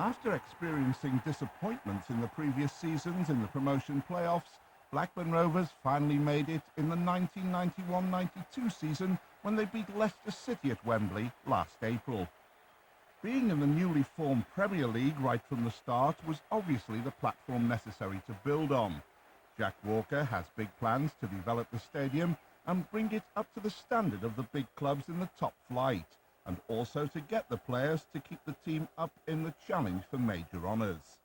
After experiencing disappointments in the previous seasons in the promotion playoffs, Blackburn Rovers finally made it in the 1991-92 season when they beat Leicester City at Wembley last April. Being in the newly formed Premier League right from the start was obviously the platform necessary to build on. Jack Walker has big plans to develop the stadium and bring it up to the standard of the big clubs in the top flight, and also to get the players to keep the team up in the challenge for major honours.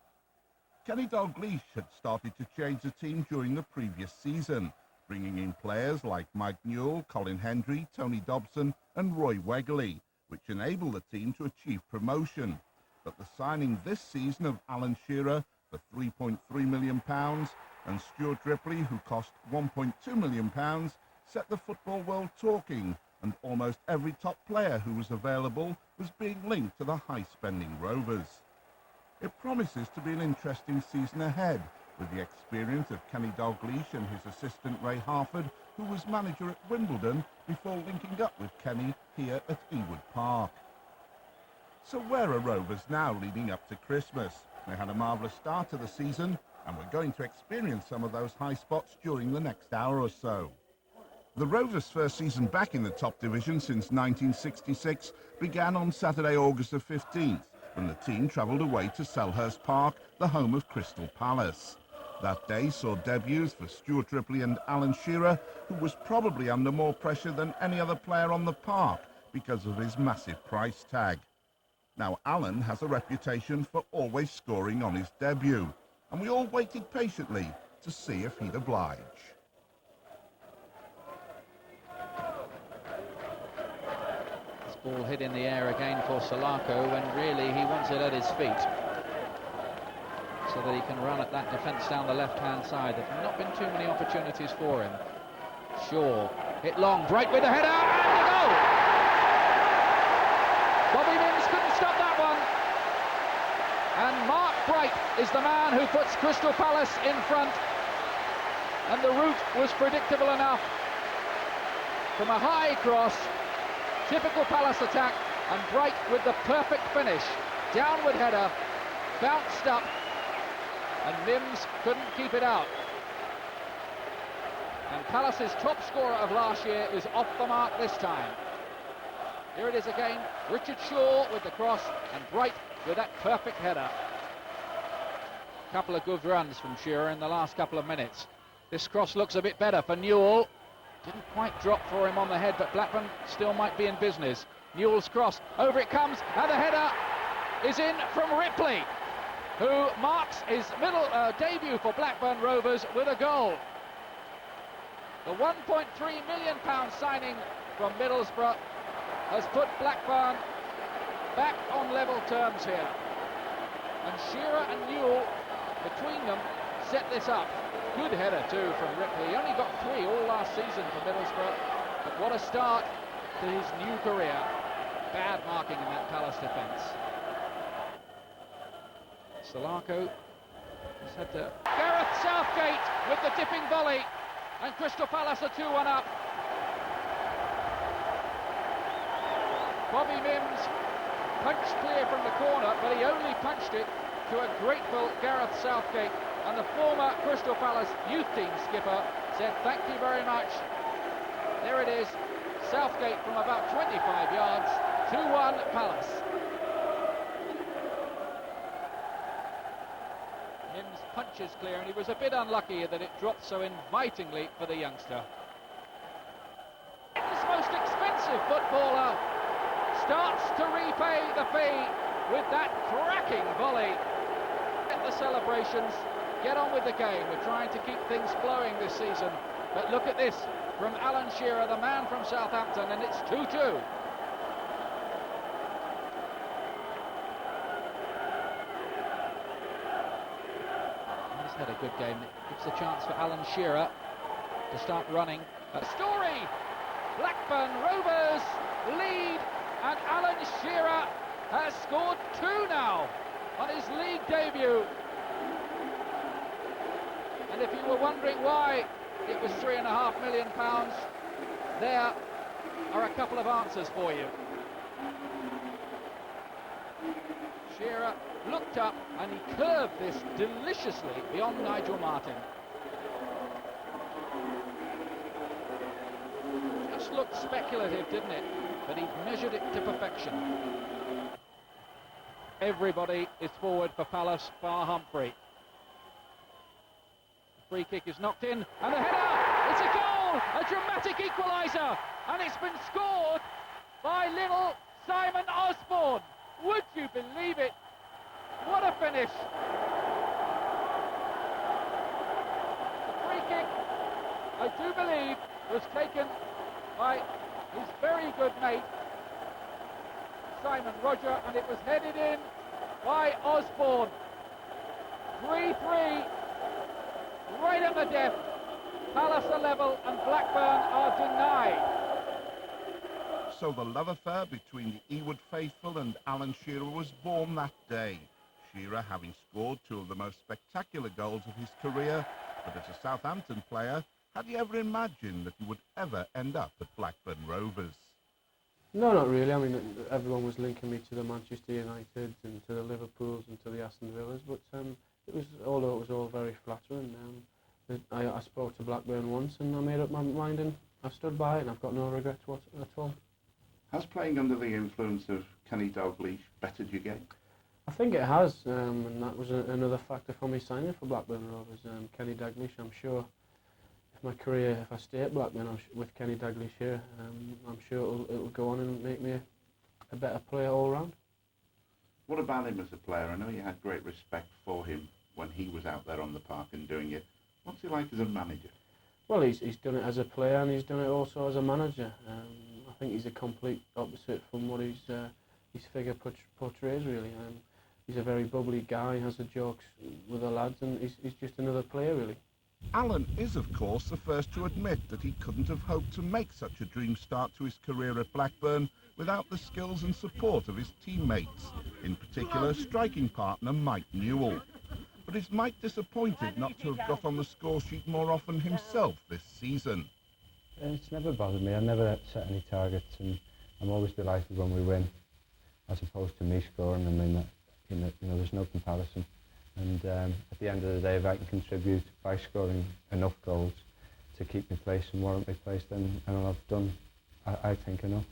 Kenny Dalglish had started to change the team during the previous season, bringing in players like Mike Newell, Colin Hendry, Tony Dobson and Roy Wegley, which enabled the team to achieve promotion. But the signing this season of Alan Shearer for £3.3 million and Stuart Ripley, who cost £1.2 million, set the football world talking, and almost every top player who was available was being linked to the high-spending Rovers. It promises to be an interesting season ahead, with the experience of Kenny Dalglish and his assistant Ray Harford, who was manager at Wimbledon before linking up with Kenny here at Ewood Park. So where are Rovers now leading up to Christmas? They had a marvellous start to the season, and we're going to experience some of those high spots during the next hour or so. The Rovers' first season back in the top division since 1966 began on Saturday, August the 15th, when the team travelled away to Selhurst Park, the home of Crystal Palace. That day saw debuts for Stuart Ripley and Alan Shearer, who was probably under more pressure than any other player on the park because of his massive price tag. Now, Alan has a reputation for always scoring on his debut, and we all waited patiently to see if he'd oblige. Ball hit in the air again for Salako when really he wants it at his feet so that he can run at that defence down the left-hand side. There have not been too many opportunities for him. Shaw hit long, Bright with a header and a goal! Bobby Mims couldn't stop that one. And Mark Bright is the man who puts Crystal Palace in front. And the route was predictable enough. From a high cross, typical Palace attack, and Bright with the perfect finish. Downward header, bounced up, and Mims couldn't keep it out. And Palace's top scorer of last year is off the mark this time. Here it is again, Richard Shaw with the cross, and Bright with that perfect header. Couple of good runs from Shearer in the last couple of minutes. This cross looks a bit better for Newell. Didn't quite drop for him on the head, but Blackburn still might be in business. Newell's cross, over it comes, and the header is in from Ripley, who marks his debut for Blackburn Rovers with a goal. The £1.3 million signing from Middlesbrough has put Blackburn back on level terms here. And Shearer and Newell, between them, set this up. Good header too from Ripley. He only got 3 all last season for Middlesbrough, but what a start to his new career. Bad marking in that Palace defence. Salako has had to... Gareth Southgate with the tipping volley, and Crystal Palace are 2-1 up. Bobby Mims punched clear from the corner, but he only punched it to a grateful Gareth Southgate. And the former Crystal Palace youth team skipper said, "Thank you very much." There it is, Southgate from about 25 yards, 2-1 Palace. Mims punches clear, and he was a bit unlucky that it dropped so invitingly for the youngster. His most expensive footballer starts to repay the fee with that cracking volley. Get the celebrations. Get on with the game. We're trying to keep things flowing this season. But look at this from Alan Shearer, the man from Southampton, and it's 2-2. He's had a good game. It gives a chance for Alan Shearer to start running. A story! Blackburn Rovers lead, and Alan Shearer has scored 2 now on his league debut. And if you were wondering why it was £3.5 million, there are a couple of answers for you. Shearer looked up, and he curved this deliciously beyond Nigel Martin. Just looked speculative, didn't it? But he measured it to perfection. Everybody is forward for Palace, bar Humphrey. The free kick is knocked in, and the header! It's a goal! A dramatic equaliser! And it's been scored by little Simon Osborne. Would you believe it? What a finish! The free kick, I do believe, was taken by his very good mate, Simon Roger, and it was headed in by Osborne. 3-3, right at the death. Palace are level and Blackburn are denied. So the love affair between the Ewood faithful and Alan Shearer was born that day. Shearer having scored two of the most spectacular goals of his career, but as a Southampton player, had he ever imagined that he would ever end up at Blackburn Rovers? No, not really. I mean, everyone was linking me to the Manchester United and to the Liverpools and to the Aston Villas, but it was all very flattering. I spoke to Blackburn once and I made up my mind and I've stood by it and I've got no regrets at all. Has playing under the influence of Kenny Dalglish bettered your game? I think it has, and that was another factor for me signing for Blackburn Rovers. Kenny Dalglish, I'm sure, if I stay at Blackburn with Kenny Dalglish here, I'm sure it'll go on and make me a better player all round. What about him as a player? I know you had great respect for him when he was out there on the park and doing it. What's he like as a manager? Well, he's done it as a player and he's done it also as a manager. I think he's a complete opposite from what his figure portrays, really. He's a very bubbly guy, has the jokes with the lads, and he's just another player, really. Alan is, of course, the first to admit that he couldn't have hoped to make such a dream start to his career at Blackburn without the skills and support of his teammates, in particular striking partner Mike Newell. But is Mike disappointed not to have got on the score sheet more often himself this season? It's never bothered me. I never set any targets, and I'm always delighted when we win, as opposed to me scoring. I mean, there's no comparison. And at the end of the day, if I can contribute by scoring enough goals to keep me place and warrant my place, then I've done, I think, enough.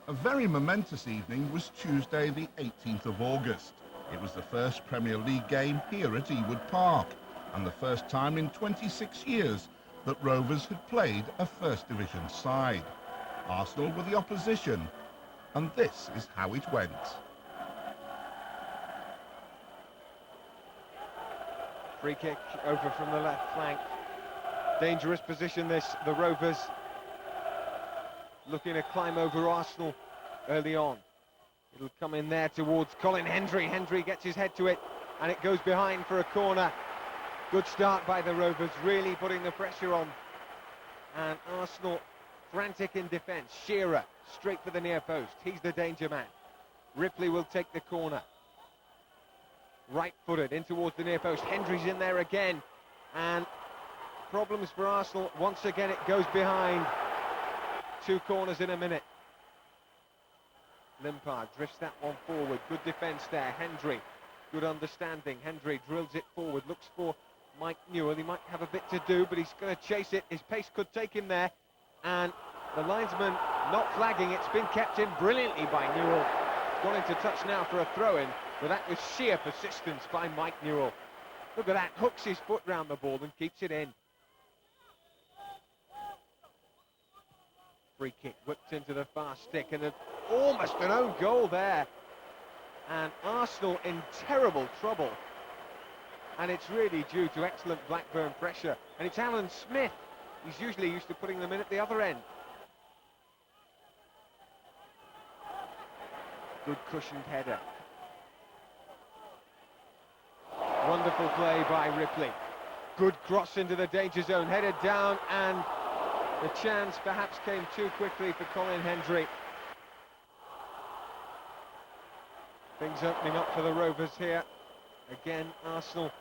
A very momentous evening was Tuesday the 18th of August. It was the first Premier League game here at Ewood Park, and the first time in 26 years that Rovers had played a First Division side. Arsenal were the opposition, and this is how it went. Free kick over from the left flank. Dangerous position this, the Rovers looking to climb over Arsenal early on. It'll come in there towards Colin Hendry. Hendry gets his head to it and it goes behind for a corner. Good start by the Rovers, really putting the pressure on. And Arsenal frantic in defence. Shearer straight for the near post. He's the danger man. Ripley will take the corner. Right-footed in towards the near post. Hendry's in there again, and problems for Arsenal. Once again it goes behind. Two corners in a minute. Limpard drifts that one forward. Good defence there. Hendry, good understanding. Hendry drills it forward, looks for Mike Newell. He might have a bit to do, but he's going to chase it. His pace could take him there, and the linesman not flagging. It's been kept in brilliantly by Newell. Gone into touch now for a throw-in, but that was sheer persistence by Mike Newell. Look at that, hooks his foot round the ball and keeps it in. Free kick whipped into the far stick, and almost an own goal there. And Arsenal in terrible trouble. And it's really due to excellent Blackburn pressure. And it's Alan Smith. He's usually used to putting them in at the other end. Good cushioned header. Wonderful play by Ripley. Good cross into the danger zone, headed down, and the chance perhaps came too quickly for Colin Hendry. Things opening up for the Rovers here. Again, Arsenal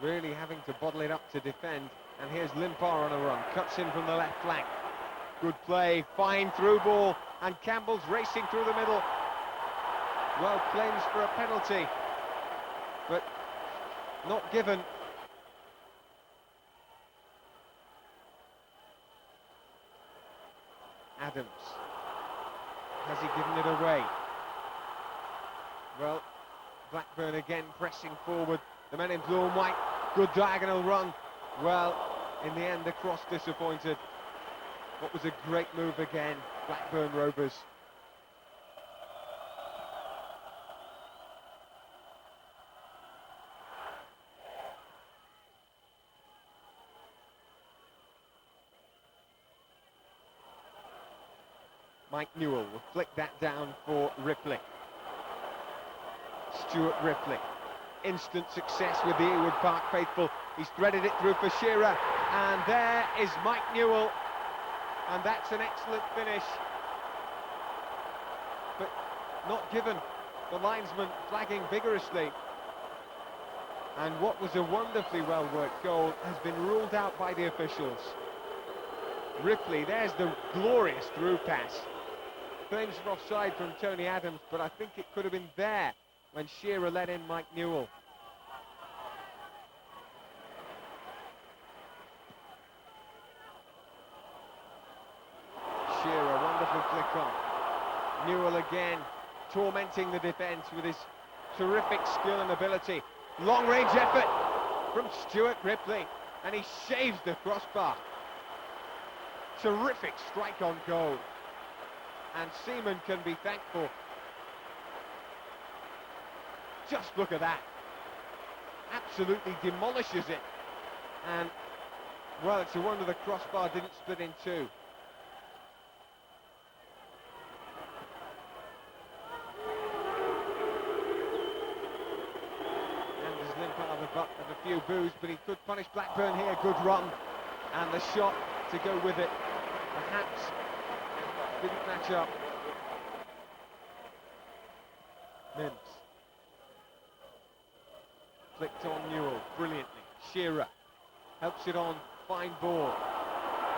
really having to bottle it up to defend. And here's Limpar on a run, cuts in from the left flank. Good play, fine through ball, and Campbell's racing through the middle. Well, claims for a penalty. but not given. Adams. Has he given it away? Well, Blackburn again pressing forward. The men in blue and white. Good diagonal run. Well, in the end, the cross disappointed. What was a great move again, Blackburn Rovers. Mike Newell will flick that down for Ripley. Stuart Ripley. Instant success with the Ewood Park faithful. He's threaded it through for Shearer. And there is Mike Newell. And that's an excellent finish. But not given. The linesman flagging vigorously. And what was a wonderfully well-worked goal has been ruled out by the officials. Ripley, there's the glorious through pass. Claims for offside from Tony Adams, but I think it could have been there when Shearer let in Mike Newell. Shearer, wonderful flick on. Newell again, tormenting the defence with his terrific skill and ability. Long-range effort from Stuart Ripley, and he shaves the crossbar. Terrific strike on goal. And Seaman can be thankful. Just look at that. Absolutely demolishes it. And, well, it's a wonder the crossbar didn't split in two. Anders Limpar the butt of a few boos, but he could punish Blackburn here. Good run. And the shot to go with it. Perhaps didn't match up. Mims. Flicked on Newell, brilliantly. Shearer helps it on, fine ball.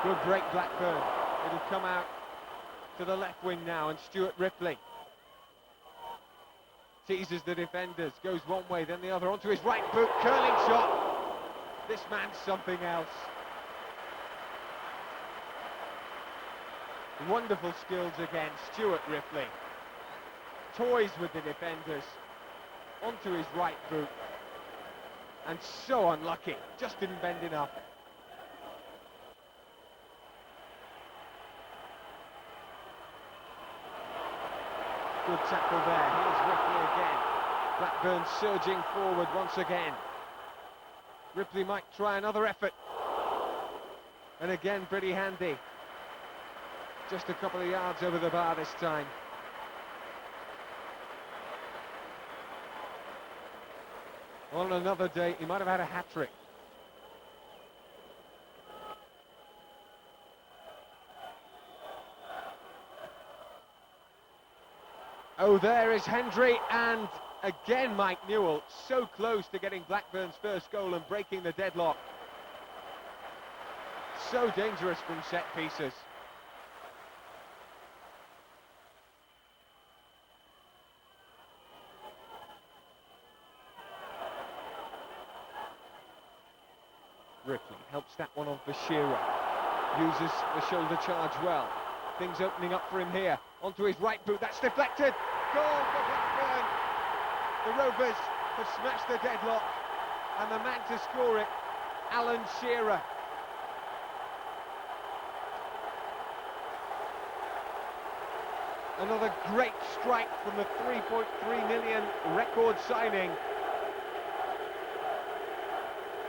Good break, Blackburn. It'll come out to the left wing now, and Stuart Ripley teases the defenders, goes one way, then the other, onto his right boot, curling shot. This man's something else. Wonderful skills again, Stuart Ripley. Toys with the defenders, onto his right boot. And so unlucky, just didn't bend enough. Good tackle there, here's Ripley again. Blackburn surging forward once again. Ripley might try another effort. And again, pretty handy. Just a couple of yards over the bar this time. On another day, he might have had a hat-trick. Oh, there is Hendry, and again Mike Newell, so close to getting Blackburn's first goal and breaking the deadlock. So dangerous from set pieces. Ripley helps that one on for Shearer. Uses the shoulder charge well. Things opening up for him here. Onto his right boot, that's deflected. Goal for Blackburn. The Rovers have smashed the deadlock. And the man to score it, Alan Shearer. Another great strike from the 3.3 million record signing.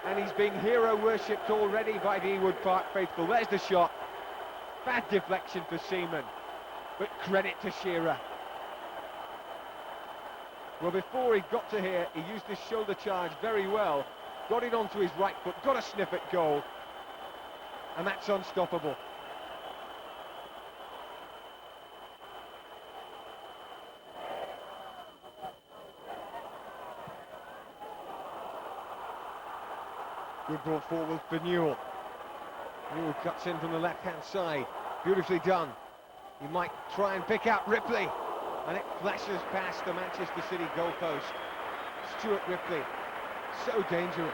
And he's being hero worshipped already by the Ewood Park faithful. There's the shot. Bad deflection for Seaman, but credit to Shearer. Well, before he got to here, he used his shoulder charge very well, got it onto his right foot, got a sniff at goal, and that's unstoppable. Good ball forward for Newell. Newell cuts in from the left-hand side. Beautifully done. He might try and pick out Ripley. And it flashes past the Manchester City goalpost. Stuart Ripley, so dangerous.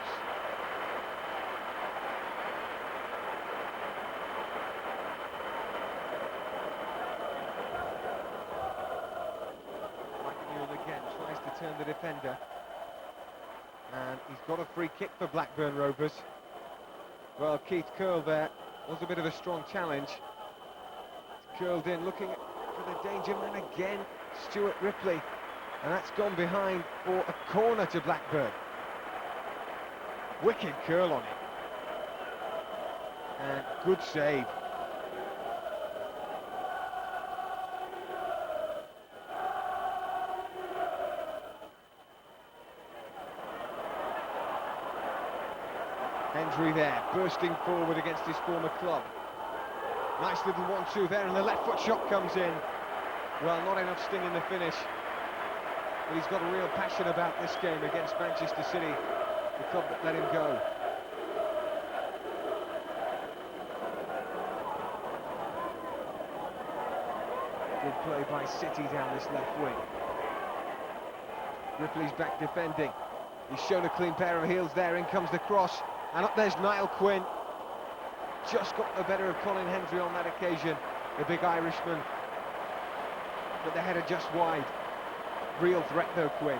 Again tries to turn the defender, and he's got a free kick for Blackburn Rovers. Well, Keith curled there, was a bit of a strong challenge. It's curled in, looking for the danger man again, Stuart Ripley, and that's gone behind for a corner to Blackburn. Wicked curl on it, and good save. Hendry there, bursting forward against his former club. Nice little 1-2 there, and the left foot shot comes in. Well, not enough sting in the finish, but he's got a real passion about this game against Manchester City, the club that let him go. Good play by City down this left wing. Ripley's back defending. He's shown a clean pair of heels there, in comes the cross. And up there's Niall Quinn. Just got the better of Colin Hendry on that occasion, the big Irishman. But the header just wide. Real threat though, Quinn.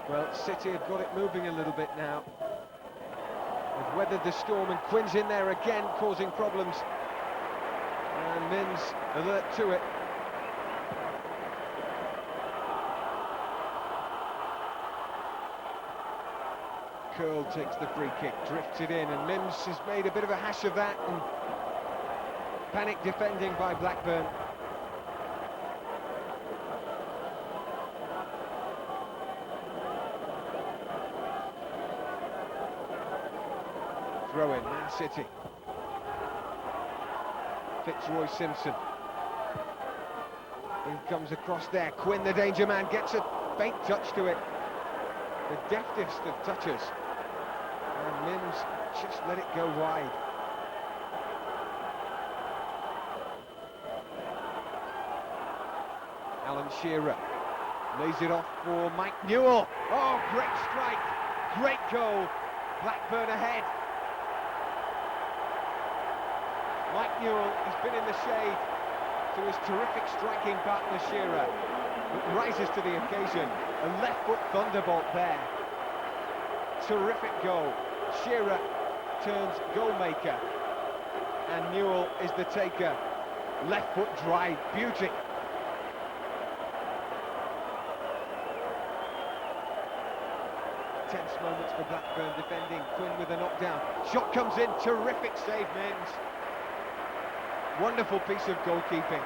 Well, City have got it moving a little bit now. They've weathered the storm, and Quinn's in there again, causing problems. And Mims alert to it. Curl takes the free kick, drifts it in, and Mims has made a bit of a hash of that, and panic defending by Blackburn. Throw in, Man City. Fitzroy Simpson. In comes across there. Quinn, the danger man, gets a faint touch to it. The deftest of touches. And Mims just let it go wide. Alan Shearer lays it off for Mike Newell. Oh, great strike. Great goal. Blackburn ahead. Mike Newell has been in the shade to his terrific striking partner Shearer, but rises to the occasion. A left foot thunderbolt there. Terrific goal. Shearer turns goal maker, and Newell is the taker. Left foot drive, beauty. Tense moments for Blackburn defending. Quinn with a knockdown. Shot comes in, terrific save, Mims. Wonderful piece of goalkeeping.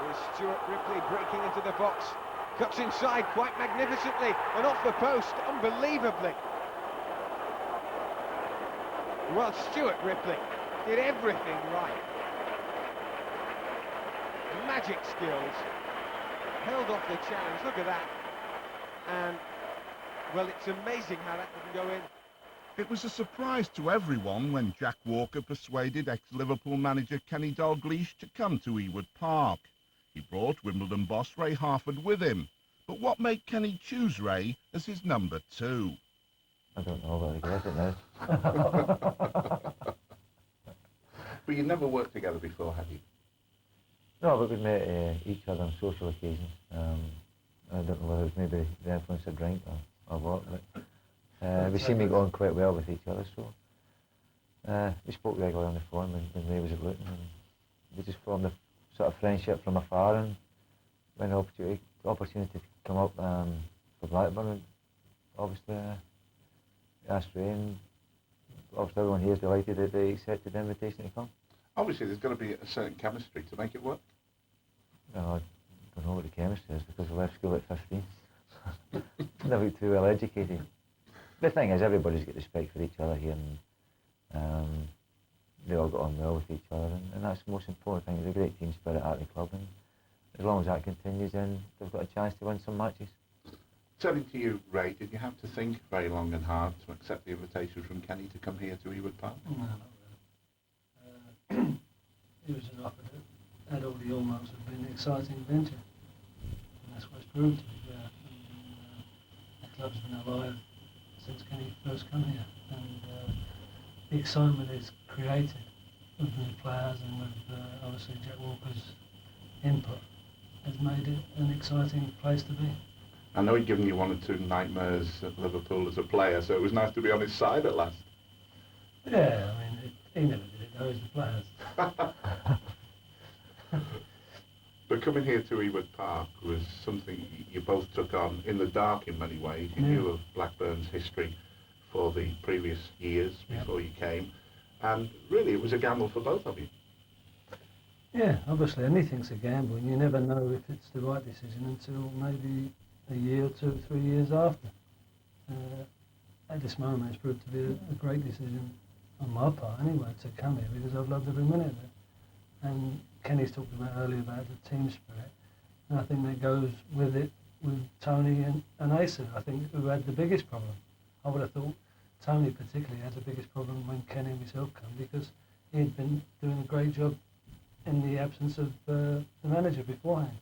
Here's Stuart Ripley breaking into the box. Cuts inside quite magnificently and off the post, unbelievably. Well, Stuart Ripley did everything right. Magic skills, held off the challenge, look at that, and well, it's amazing how that didn't go in. It was a surprise to everyone when Jack Walker persuaded ex-Liverpool manager Kenny Dalglish to come to Ewood Park. He brought Wimbledon boss Ray Harford with him, but what made Kenny choose Ray as his number 2? I don't know, but I guess it knows. But you never worked together before, have you? No, but we met each other on social occasions. I don't know whether it was maybe the influence of drink or what, but we seemed to get on quite well with each other, so we spoke regularly on the phone when Ray was at Luton, and we just formed a sort of friendship from afar, and when the opportunity to come up for Blackburn, obviously asked Ray, and obviously everyone here is delighted that they accepted the invitation to come. Obviously, there's got to be a certain chemistry to make it work. No, I don't know what the chemistry is because I left school at 15. Never too well educated. The thing is, everybody's got respect for each other here, and they all got on well with each other, and that's the most important thing. There's a great team spirit at the club, and as long as that continues, then they've got a chance to win some matches. Turning to you, Ray, did you have to think very long and hard to accept the invitation from Kenny to come here to Ewood Park? No, not really. It was an offer that had all the hallmarks of being an exciting adventure, and that's what it's proved to be. The club's been alive since Kenny first come here, and the excitement it's created with new players and with obviously Jack Walker's input has made it an exciting place to be. I know he'd given you 1 or 2 nightmares at Liverpool as a player, so it was nice to be on his side at last. Yeah, I mean, he never did it, those the players. But coming here to Ewood Park was something you both took on in the dark in many ways. You knew of Blackburn's history for the previous years before you came, and really it was a gamble for both of you. Yeah, obviously anything's a gamble, and you never know if it's the right decision until maybe a year or 2 or 3 years after. At this moment, it's proved to be a great decision on my part anyway to come here, because I've loved every minute of it. And Kenny's talked about earlier about the team spirit, and I think that goes with it with Tony and Asa, I think, who had the biggest problem. I would have thought Tony particularly had the biggest problem when Kenny and myself come, because he had been doing a great job in the absence of the manager beforehand.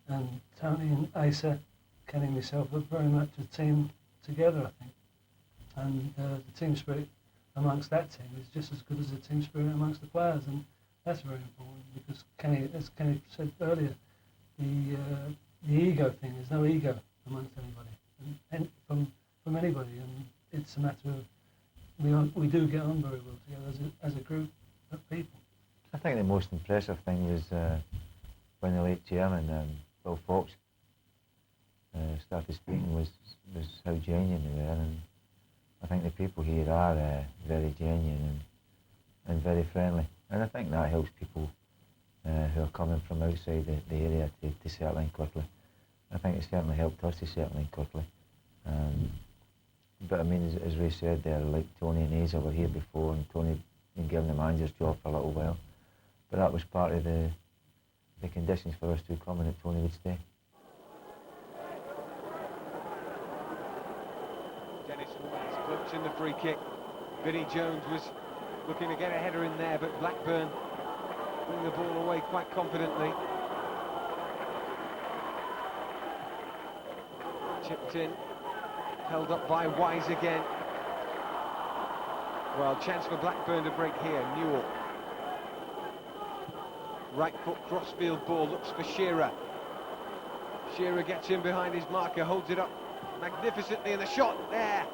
And Tony and Asa, Kenny and myself were very much a team together, I think. And the team spirit amongst that team is just as good as the team spirit amongst the players, and that's very important, because Kenny, as Kenny said earlier, the ego thing, there's no ego amongst anybody, and from anybody, and it's a matter of we do get on very well together as a group of people. I think the most impressive thing was when the late chairman, Bill Fox, started speaking was how genuine they were, and I think the people here are very genuine and very friendly, and I think that helps people who are coming from outside the area to settle in quickly. I think it certainly helped us to settle in quickly. But I mean, as Ray said there, like Tony and Asa were here before, and Tony had been given the manager's job for a little while, but that was part of the conditions for us to come and that Tony would stay. Dennis Wise floats in the free kick. Vinnie Jones was looking to get a header in there, but Blackburn bring the ball away quite confidently. Chipped in, held up by Wise again. Well, chance for Blackburn to break here. Newell. Right foot crossfield ball, looks for Shearer. Shearer gets in behind his marker, holds it up magnificently, and the shot there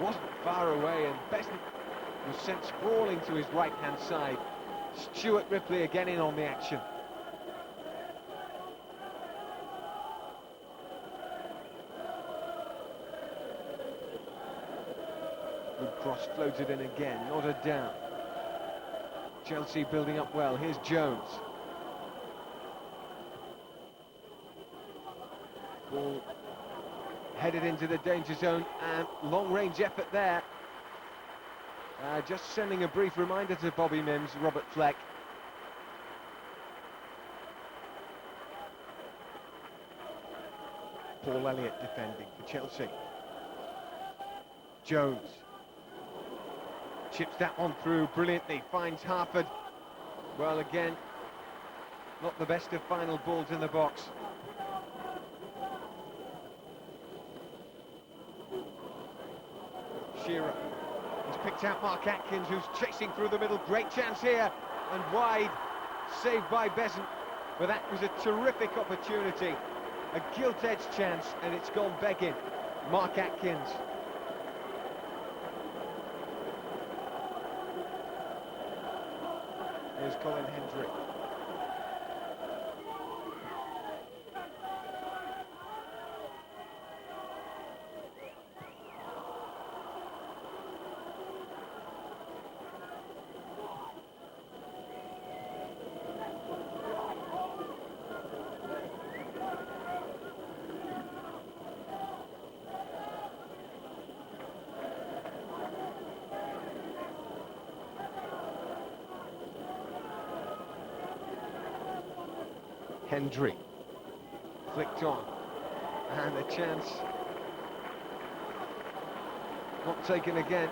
wasn't far away, and Besant was sent sprawling to his right-hand side. Stuart Ripley again in on the action. Good cross floated in again, nodded down. Chelsea building up well. Here's Jones. Ball headed into the danger zone, and long-range effort there. Just sending a brief reminder to Bobby Mims, Robert Fleck. Paul Elliott defending for Chelsea. Jones chips that one through brilliantly, finds Harford. Well, again, not the best of final balls in the box. Shearer. He's picked out Mark Atkins, who's chasing through the middle. Great chance here, and wide, saved by Besant. But that was a terrific opportunity. A gilt-edged chance, and it's gone begging. Mark Atkins. Here's Colin Hendry. Hendry flicked on, and a chance not taken again.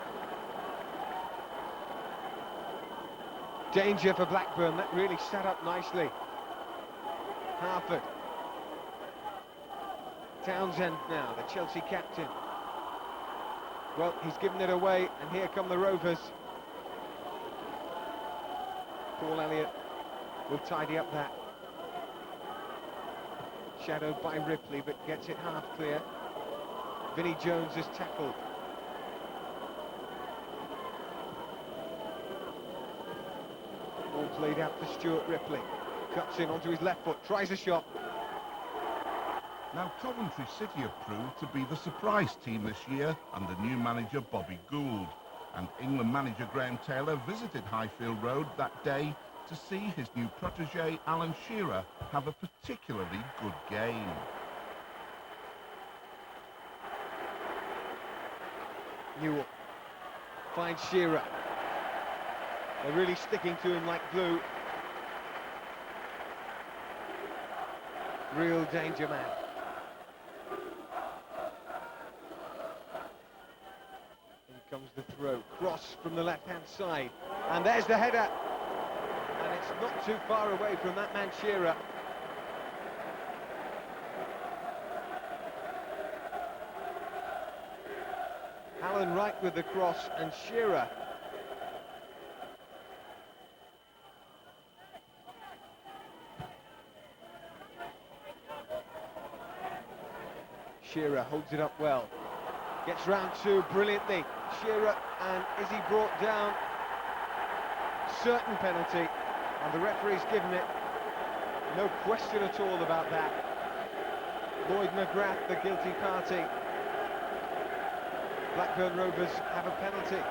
Danger for Blackburn, that really set up nicely. Harford. Townsend now, the Chelsea captain. Well, he's given it away, and here come the Rovers. Paul Elliott will tidy up that. Shadowed by Ripley, but gets it half clear. Vinnie Jones is tackled. Ball played out for Stuart Ripley. Cuts in onto his left foot, tries a shot. Now, Coventry City have proved to be the surprise team this year under new manager Bobby Gould. And England manager Graham Taylor visited Highfield Road that day to see his new protégé Alan Shearer have a particularly good game. Newell finds Shearer. They're really sticking to him like glue. Real danger man. In comes the throw. Cross from the left-hand side. And there's the header. And it's not too far away from that man Shearer. Alan Wright with the cross, and Shearer holds it up well, gets round two brilliantly. Shearer, and is he brought down? Certain penalty, and the referee's given it. No question at all about that. Lloyd McGrath, the guilty party. Blackburn Rovers have a penalty.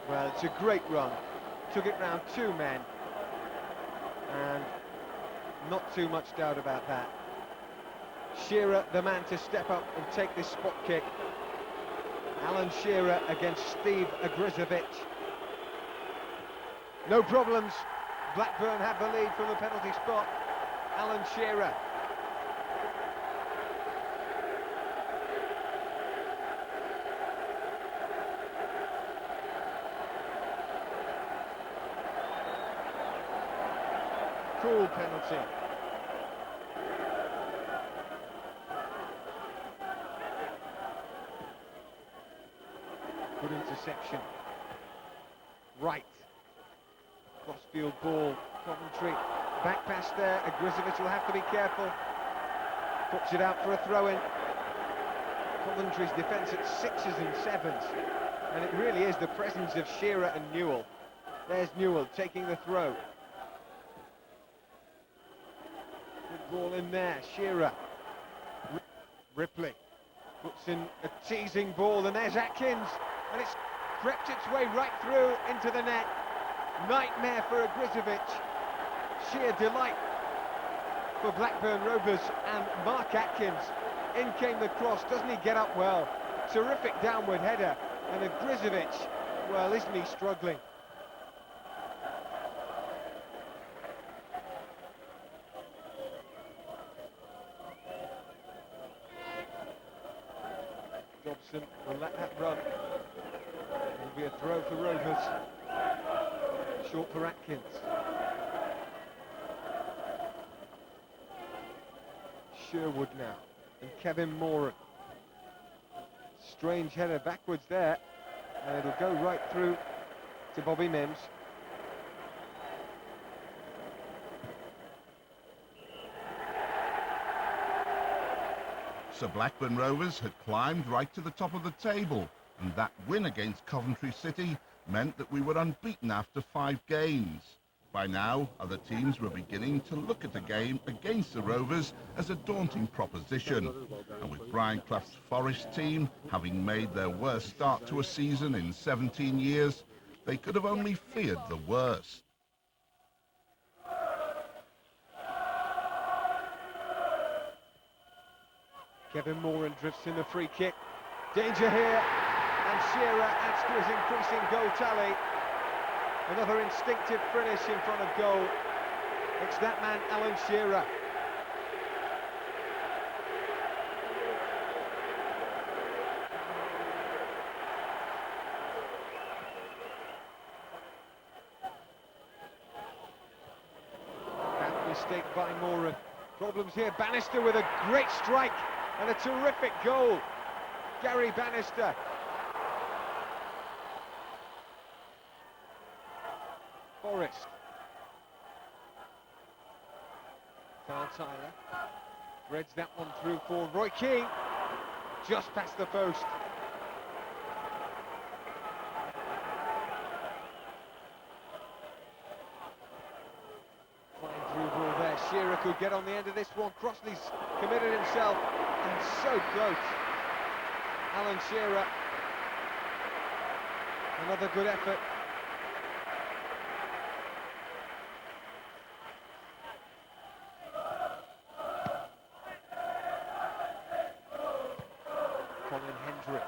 Well, it's a great run. Took it round two men. And not too much doubt about that. Shearer, the man to step up and take this spot kick. Alan Shearer against Steve Agrizovic. No problems. Blackburn have the lead from the penalty spot. Alan Shearer. Cool penalty. Good interception. Right. Crossfield ball. Coventry. Back pass there. Agrizovic will have to be careful. Puts it out for a throw-in. Coventry's defence at 6s and 7s. And it really is the presence of Shearer and Newell. There's Newell taking the throw. Good ball in there. Shearer. Ripley puts in a teasing ball, and there's Atkins. And it's crept its way right through into the net. Nightmare for Agrizovic. Sheer delight for Blackburn Rovers and Mark Atkins. In came the cross. Doesn't he get up well? Terrific downward header. And Agrizovic, well, isn't he struggling? Dobson will let that run. It'll be a throw for Rovers. Short for Atkins. Sherwood now. And Kevin Moran. Strange header backwards there. And it'll go right through to Bobby Mims. So Blackburn Rovers had climbed right to the top of the table, and that win against Coventry City meant that we were unbeaten after 5 games. By now, other teams were beginning to look at a game against the Rovers as a daunting proposition. And with Brian Clough's Forest team having made their worst start to a season in 17 years, they could have only feared the worst. Kevin Moran drifts in the free kick. Danger here, and Shearer adds to his increasing goal tally. Another instinctive finish in front of goal. It's that man, Alan Shearer. Bad mistake by Moran. Problems here. Bannister with a great strike and a terrific goal. Gary Bannister. Forrest. Carl Tyler threads that one through for Roy Keane, just past the post. Flying through ball there. Shearer could get on the end of this one. Crossley's committed himself, and so close. Alan Shearer, another good effort. Hendry.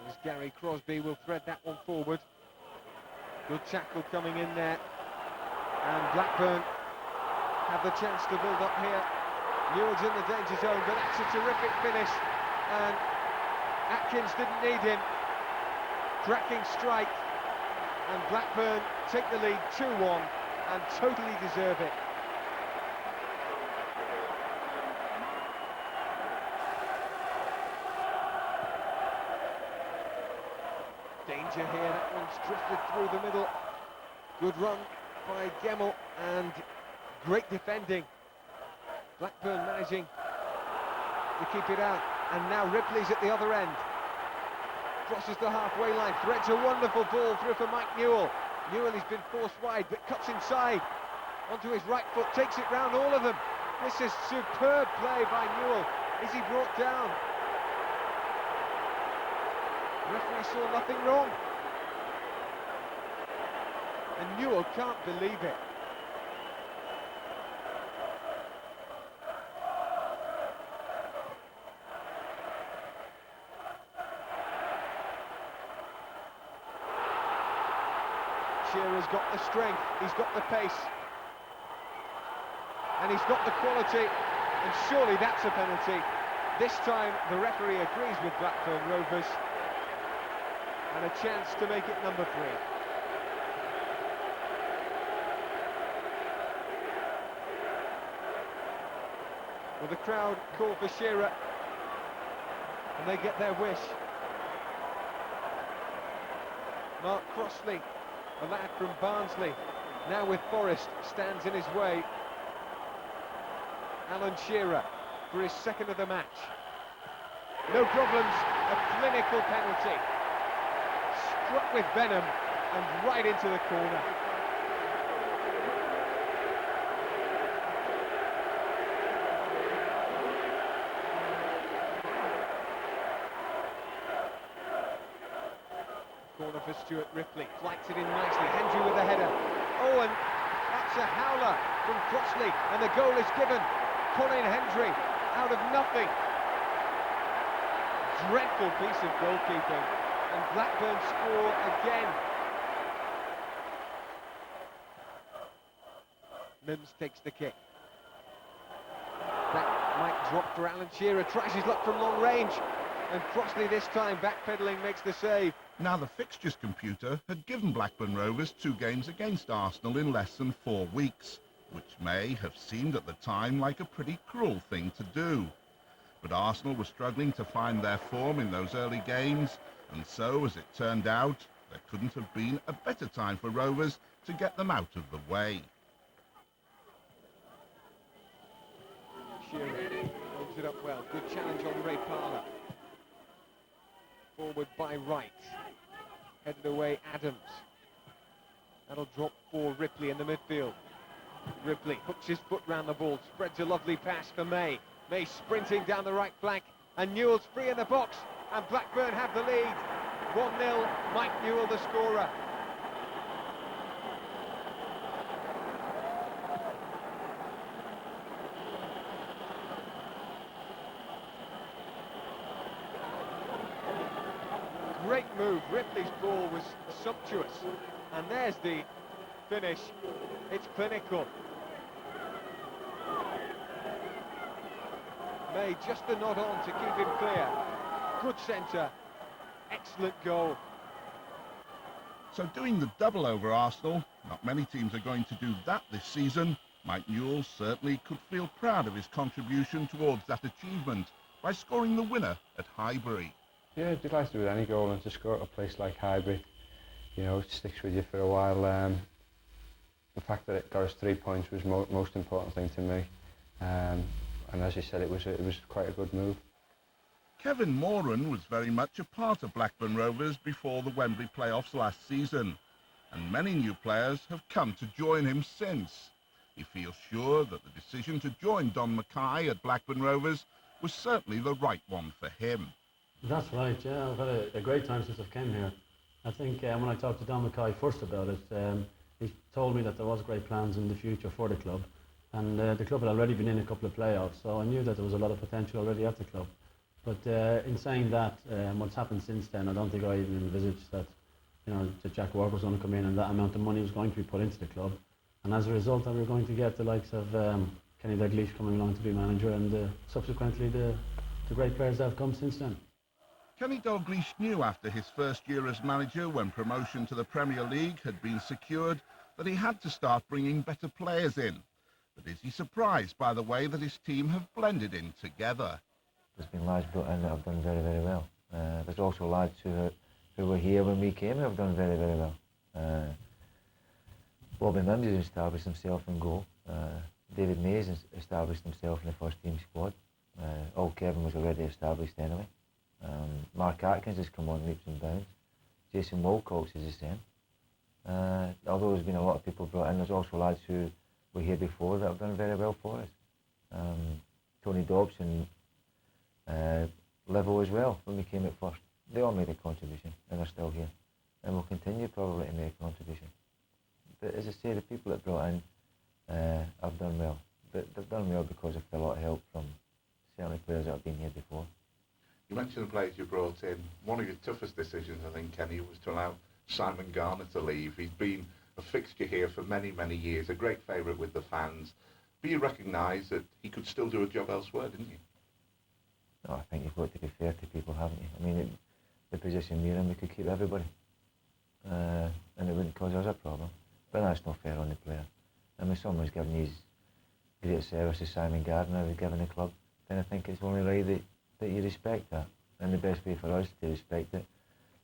As Gary Crosby will thread that one forward. Good tackle coming in there. And Blackburn have the chance to build up here. Newell's in the danger zone, but that's a terrific finish. And Atkins didn't need him. Cracking strike. And Blackburn take the lead 2-1 and totally deserve it. Danger here, that one's drifted through the middle. Good run by Gemmell and great defending. Blackburn managing to keep it out. And now Ripley's at the other end. Crosses the halfway line, threads a wonderful ball through for Mike Newell. Newell has been forced wide, but cuts inside onto his right foot, takes it round all of them. This is superb play by Newell. Is he brought down? The referee saw nothing wrong. And Newell can't believe it. Shearer's got the strength, he's got the pace, and he's got the quality, and surely that's a penalty. This time the referee agrees with Blackburn Rovers, and a chance to make it number 3. Well, the crowd call for Shearer, and they get their wish. Mark Crossley, the lad from Barnsley, now with Forrest, stands in his way. Alan Shearer for his second of the match. No problems, a clinical penalty. Struck with venom and right into the corner. Corner for Stuart Ripley, flights it in nicely, Hendry with the header. Oh, and that's a howler from Crossley, and the goal is given. Colin Hendry out of nothing. Dreadful piece of goalkeeping, and Blackburn score again. Mims takes the kick. That might drop for Alan Shearer, tries his luck from long range, and Crossley this time backpedaling makes the save. Now the fixtures computer had given Blackburn Rovers 2 games against Arsenal in less than 4 weeks, which may have seemed at the time like a pretty cruel thing to do. But Arsenal were struggling to find their form in those early games, and so, as it turned out, there couldn't have been a better time for Rovers to get them out of the way. Shearer holds it up well, good challenge on Ray Parlour. Forward by Wright, headed away Adams. That'll drop for Ripley in the midfield. Ripley hooks his foot round the ball, spreads a lovely pass for May. May sprinting down the right flank, and Newell's free in the box, and Blackburn have the lead. 1-0, Mike Newell the scorer. great move. Ripley's ball was sumptuous. And there's the finish. It's clinical. May just the nod on to keep him clear. Good centre. Excellent goal. So doing the double over Arsenal, not many teams are going to do that this season. Mike Newell certainly could feel proud of his contribution towards that achievement by scoring the winner at Highbury. Yeah, delighted with any goal, and to score at a place like Highbury, you know, it sticks with you for a while. The fact that it got us 3 points was most important thing to me, and as you said, it was quite a good move. Kevin Moran was very much a part of Blackburn Rovers before the Wembley playoffs last season, and many new players have come to join him since. He feels sure that the decision to join Don Mackay at Blackburn Rovers was certainly the right one for him. That's right, yeah. I've had a great time since I've came here. I think when I talked to Don Mackay first about it, he told me that there was great plans in the future for the club, and the club had already been in a couple of playoffs, so I knew that there was a lot of potential already at the club. But in saying that, what's happened since then, I don't think I even envisaged that, you know, that Jack Walker was going to come in and that amount of money was going to be put into the club. And as a result, that we're going to get the likes of Kenny Dalglish coming along to be manager, and subsequently the great players that have come since then. Kenny Dalglish knew after his first year as manager, when promotion to the Premier League had been secured, that he had to start bringing better players in. But is he surprised by the way that his team have blended in together? There's been lads brought in that have done very, very well. There's also lads who were here when we came who have done very, very well. Bobby Mims has established himself in goal. David Mays has established himself in the first team squad. Kevin was already established anyway. Mark Atkins has come on leaps and bounds. Jason Wilcox is the same. Although there's been a lot of people brought in, there's also lads who were here before that have done very well for us. Tony Dobson, Level as well, when we came at first. They all made a contribution and are still here, and will continue probably to make a contribution. But as I say, the people that brought in have done well. But they've done well because of a lot of help from certainly players that have been here before. You mentioned the players you brought in. One of your toughest decisions, I think, Kenny, was to allow Simon Garner to leave. He's been a fixture here for many, many years, a great favourite with the fans. But you recognise that he could still do a job elsewhere, didn't you? No, I think you've got to be fair to people, haven't you? I mean, the position we're in, we could keep everybody. And it wouldn't cause us a problem. But that's not fair on the player. And when someone's given his great service as Simon Gardner has given the club, then I think it's only right that you respect that. And the best way for us to respect it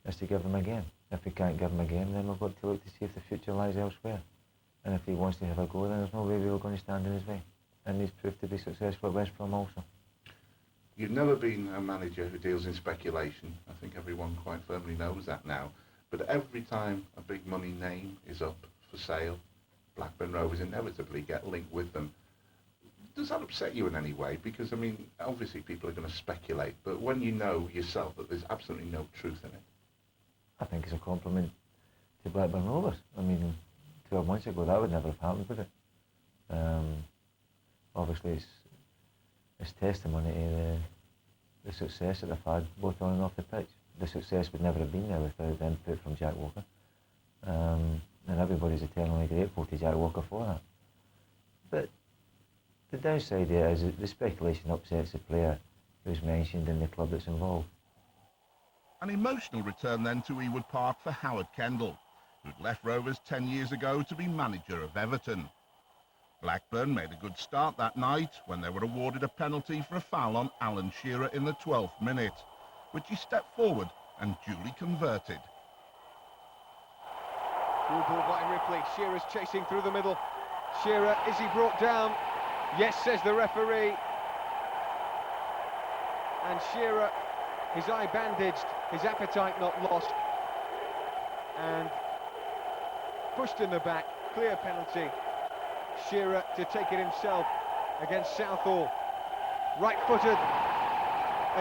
is to give him again. If we can't give him again, then we've got to look to see if the future lies elsewhere. And if he wants to have a go, then there's no way we were going to stand in his way. And he's proved to be successful at West Brom also. You've never been a manager who deals in speculation. I think everyone quite firmly knows that now. But every time a big money name is up for sale, Blackburn Rovers inevitably get linked with them. Does that upset you in any way? Because, I mean, obviously people are going to speculate, but when you know yourself that there's absolutely no truth in it. I think it's a compliment to Blackburn Rovers. I mean, 12 months ago that would never have happened, would it? Obviously it's testimony to the success that they've had both on and off the pitch. The success would never have been there without the input from Jack Walker. And everybody's eternally grateful to Jack Walker for that. But the downside here is that the speculation upsets the player who's mentioned in the club that's involved. An emotional return then to Ewood Park for Howard Kendall, who'd left Rovers 10 years ago to be manager of Everton. Blackburn made a good start that night when they were awarded a penalty for a foul on Alan Shearer in the 12th minute, which he stepped forward and duly converted. Through ball by Ripley. Shearer's chasing through the middle. Shearer, is he brought down? Yes, says the referee. And Shearer, his eye bandaged, his appetite not lost. And pushed in the back. Clear penalty. Shearer to take it himself against Southall. Right-footed.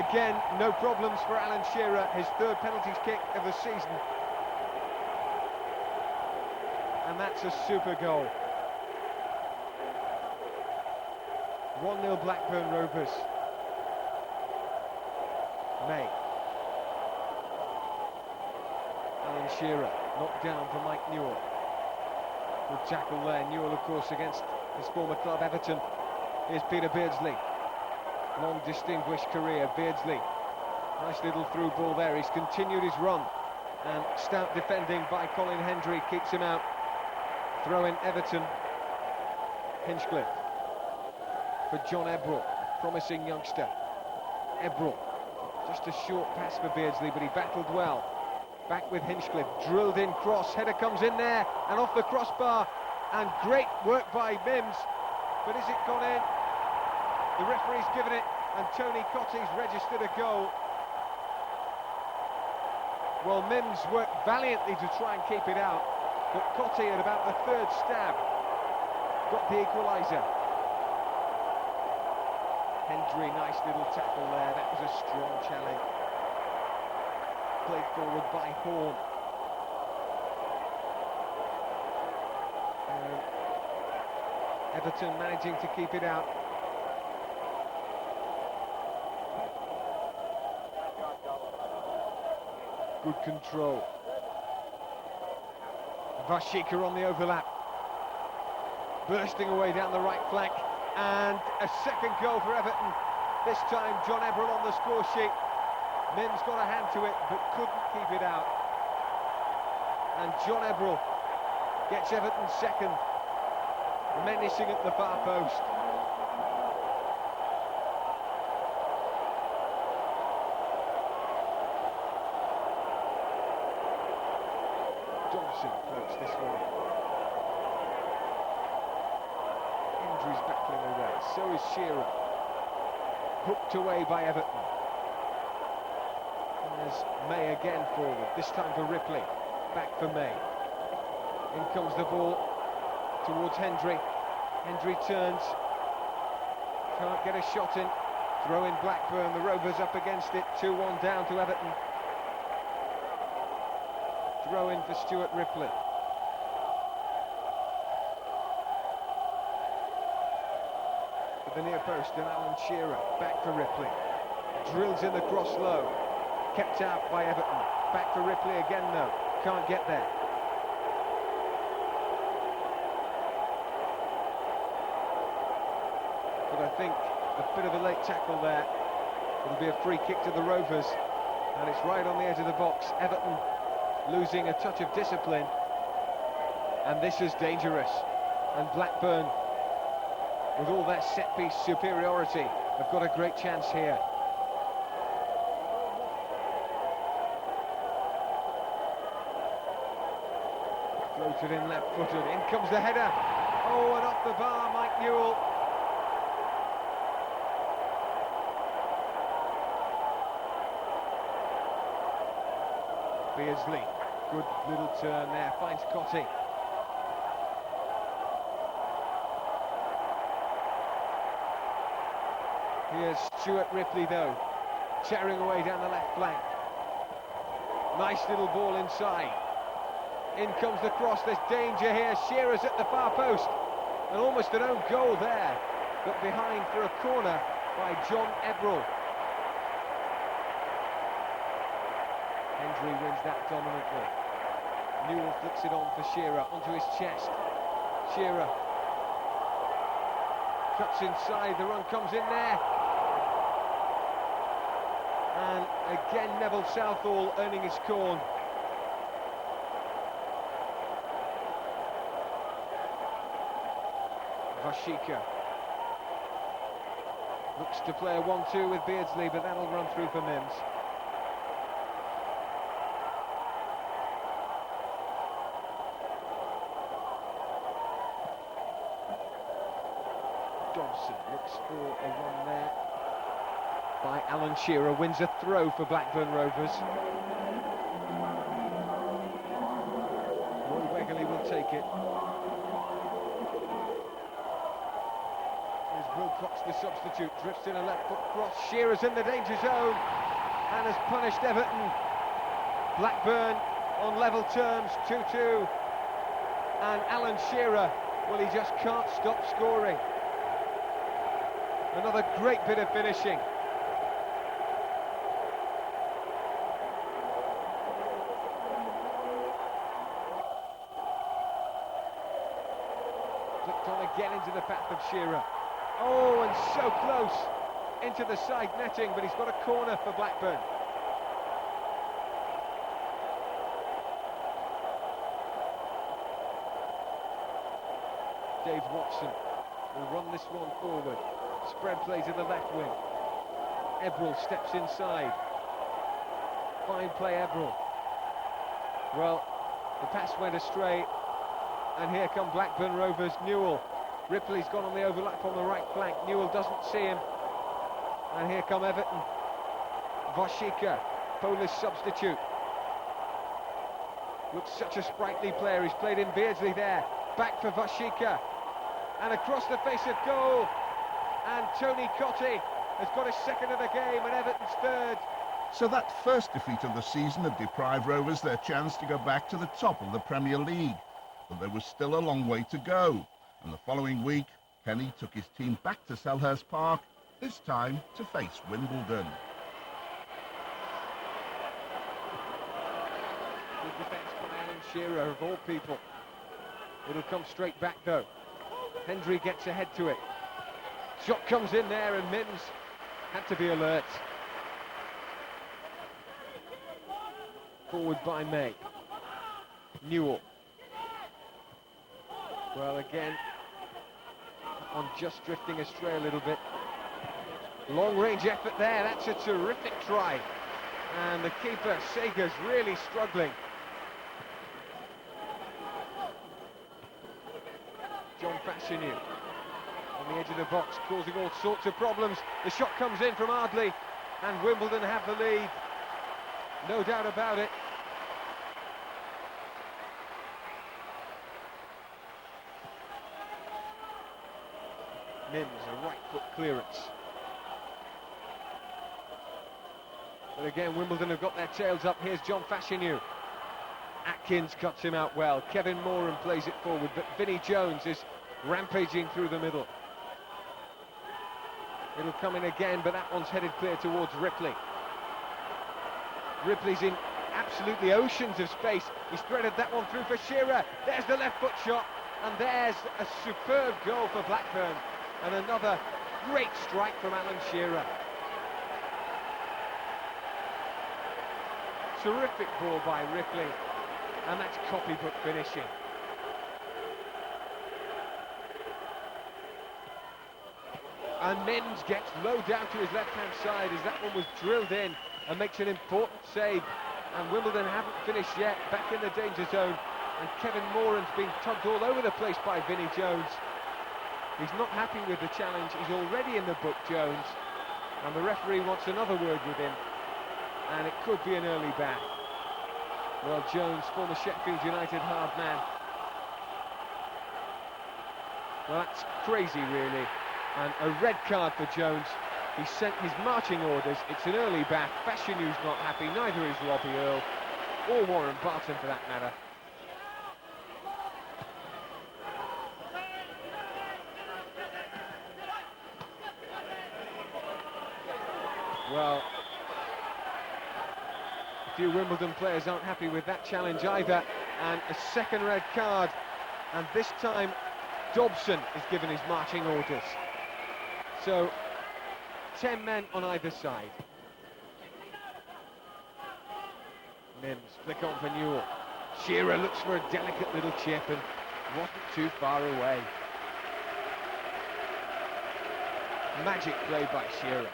Again, no problems for Alan Shearer, his third penalties kick of the season. And that's a super goal. 1-0 Blackburn Rovers. May. Shearer, knocked down for Mike Newell. Good tackle there. Newell, of course, against his former club, Everton. Here's Peter Beardsley. Long distinguished career, Beardsley. Nice little through ball there. He's continued his run. And stout defending by Colin Hendry keeps him out. Throw in Everton. Hinchcliffe for John Ebrell, promising youngster. Ebrell, just a short pass for Beardsley, but he battled well. Back with Hinchcliffe, drilled in cross, header comes in there, and off the crossbar, and great work by Mims, but is it gone in? The referee's given it, and Tony Cottee's registered a goal. Well, Mims worked valiantly to try and keep it out, but Cottee at about the third stab got the equaliser. Hendry, nice little tackle there, that was a strong challenge. Played forward by Horn. Everton managing to keep it out. Good control. Vashika on the overlap. Bursting away down the right flank. And a second goal for Everton. This time John Ebrell on the score sheet. Mims got a hand to it, but couldn't keep it out. And John Ebrell gets Everton second, menacing at the far post. Johnson floats this one. Hendry's battling away, so is Shearer. Hooked away by Everton. There's May again forward, this time for Ripley. Back for May. In comes the ball towards Hendry. Hendry turns. Can't get a shot in. Throw in Blackburn, the Rovers up against it. 2-1 down to Everton. Throw in for Stuart Ripley. To the near post and Alan Shearer. Back for Ripley. Drills in the cross low. Kept out by Everton. Back for Ripley again though. Can't get there. But I think a bit of a late tackle there. It'll be a free kick to the Rovers. And it's right on the edge of the box. Everton losing a touch of discipline. And this is dangerous. And Blackburn, with all their set-piece superiority, have got a great chance here. Floated in left-footed, in comes the header. Oh, and off the bar, Mike Newell. Beardsley, good little turn there, finds Cottee. Here's Stuart Ripley though, tearing away down the left flank. Nice little ball inside. In comes the cross, there's danger here. Shearer's at the far post. And almost an own goal there. But behind for a corner by John Ebrell. Hendry wins that dominantly. Newell flicks it on for Shearer, onto his chest. Shearer cuts inside, the run comes in there. And again Neville Southall earning his corn. Vashika looks to play a 1-2 with Beardsley, but that'll run through for Mims. Dawson looks for a run there by Alan Shearer, wins a throw for Blackburn Rovers. Roy Wegerle will take it. Wilcox, the substitute, drifts in a left foot cross. Shearer's in the danger zone and has punished Everton. Blackburn on level terms, 2-2. And Alan Shearer, well, he just can't stop scoring. Another great bit of finishing. Gone again into the path of Shearer. Oh, and so close into the side netting, but he's got a corner for Blackburn. Dave Watson will run this one forward. Spread play to the left wing. Ebrel steps inside. Fine play, Ebrel. Well, the pass went astray, and here come Blackburn Rovers. Newell. Ripley's gone on the overlap on the right flank. Newell doesn't see him. And here come Everton. Washika, Polish substitute. Looks such a sprightly player. He's played in Beardsley there. Back for Washika. And across the face of goal. And Tony Cottee has got his second of the game and Everton's third. So that first defeat of the season had deprived Rovers their chance to go back to the top of the Premier League. But there was still a long way to go. And the following week, Kenny took his team back to Selhurst Park, this time to face Wimbledon. Good defence by Alan Shearer, of all people. It'll come straight back though. Hendry gets ahead to it. Shot comes in there and Mims had to be alert. Forward by May. Newell. Well, again, I'm just drifting astray a little bit. Long-range effort there, that's a terrific try. And the keeper, Sager's really struggling. John Fashanu on the edge of the box, causing all sorts of problems. The shot comes in from Ardley, and Wimbledon have the lead. No doubt about it. Mims, a right foot clearance. But again, Wimbledon have got their tails up. Here's John Fashanu. Atkins cuts him out well. Kevin Moran plays it forward, but Vinnie Jones is rampaging through the middle. It'll come in again, but that one's headed clear towards Ripley. Ripley's in absolutely oceans of space. He's threaded that one through for Shearer. There's the left foot shot, and there's a superb goal for Blackburn. And another great strike from Alan Shearer. Terrific ball by Ripley, and that's copybook finishing. And Mims gets low down to his left-hand side as that one was drilled in and makes an important save. And Wimbledon haven't finished yet, back in the danger zone. And Kevin Moran's been tugged all over the place by Vinnie Jones. He's not happy with the challenge. He's already in the book, Jones. And the referee wants another word with him. And it could be an early back. Well, Jones, former Sheffield United hard man. Well, that's crazy, really. And a red card for Jones. He sent his marching orders. It's an early back. Fashanu's not happy. Neither is Robbie Earle. Or Warren Barton, for that matter. Well, a few Wimbledon players aren't happy with that challenge either, and a second red card, and this time Dobson is given his marching orders. So 10 men on either side. Mims, flick on for Newell. Shearer looks for a delicate little chip and wasn't too far away. Magic play by Shearer.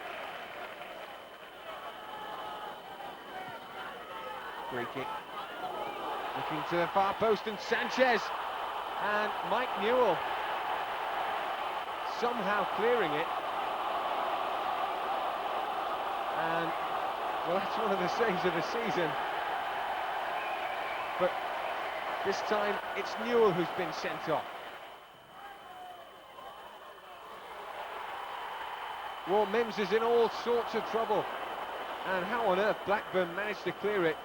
Free kick. Looking to the far post, and Sanchez and Mike Newell somehow clearing it. And well, that's one of the saves of the season. But this time it's Newell who's been sent off. Well, Mims is in all sorts of trouble. And how on earth Blackburn managed to clear it.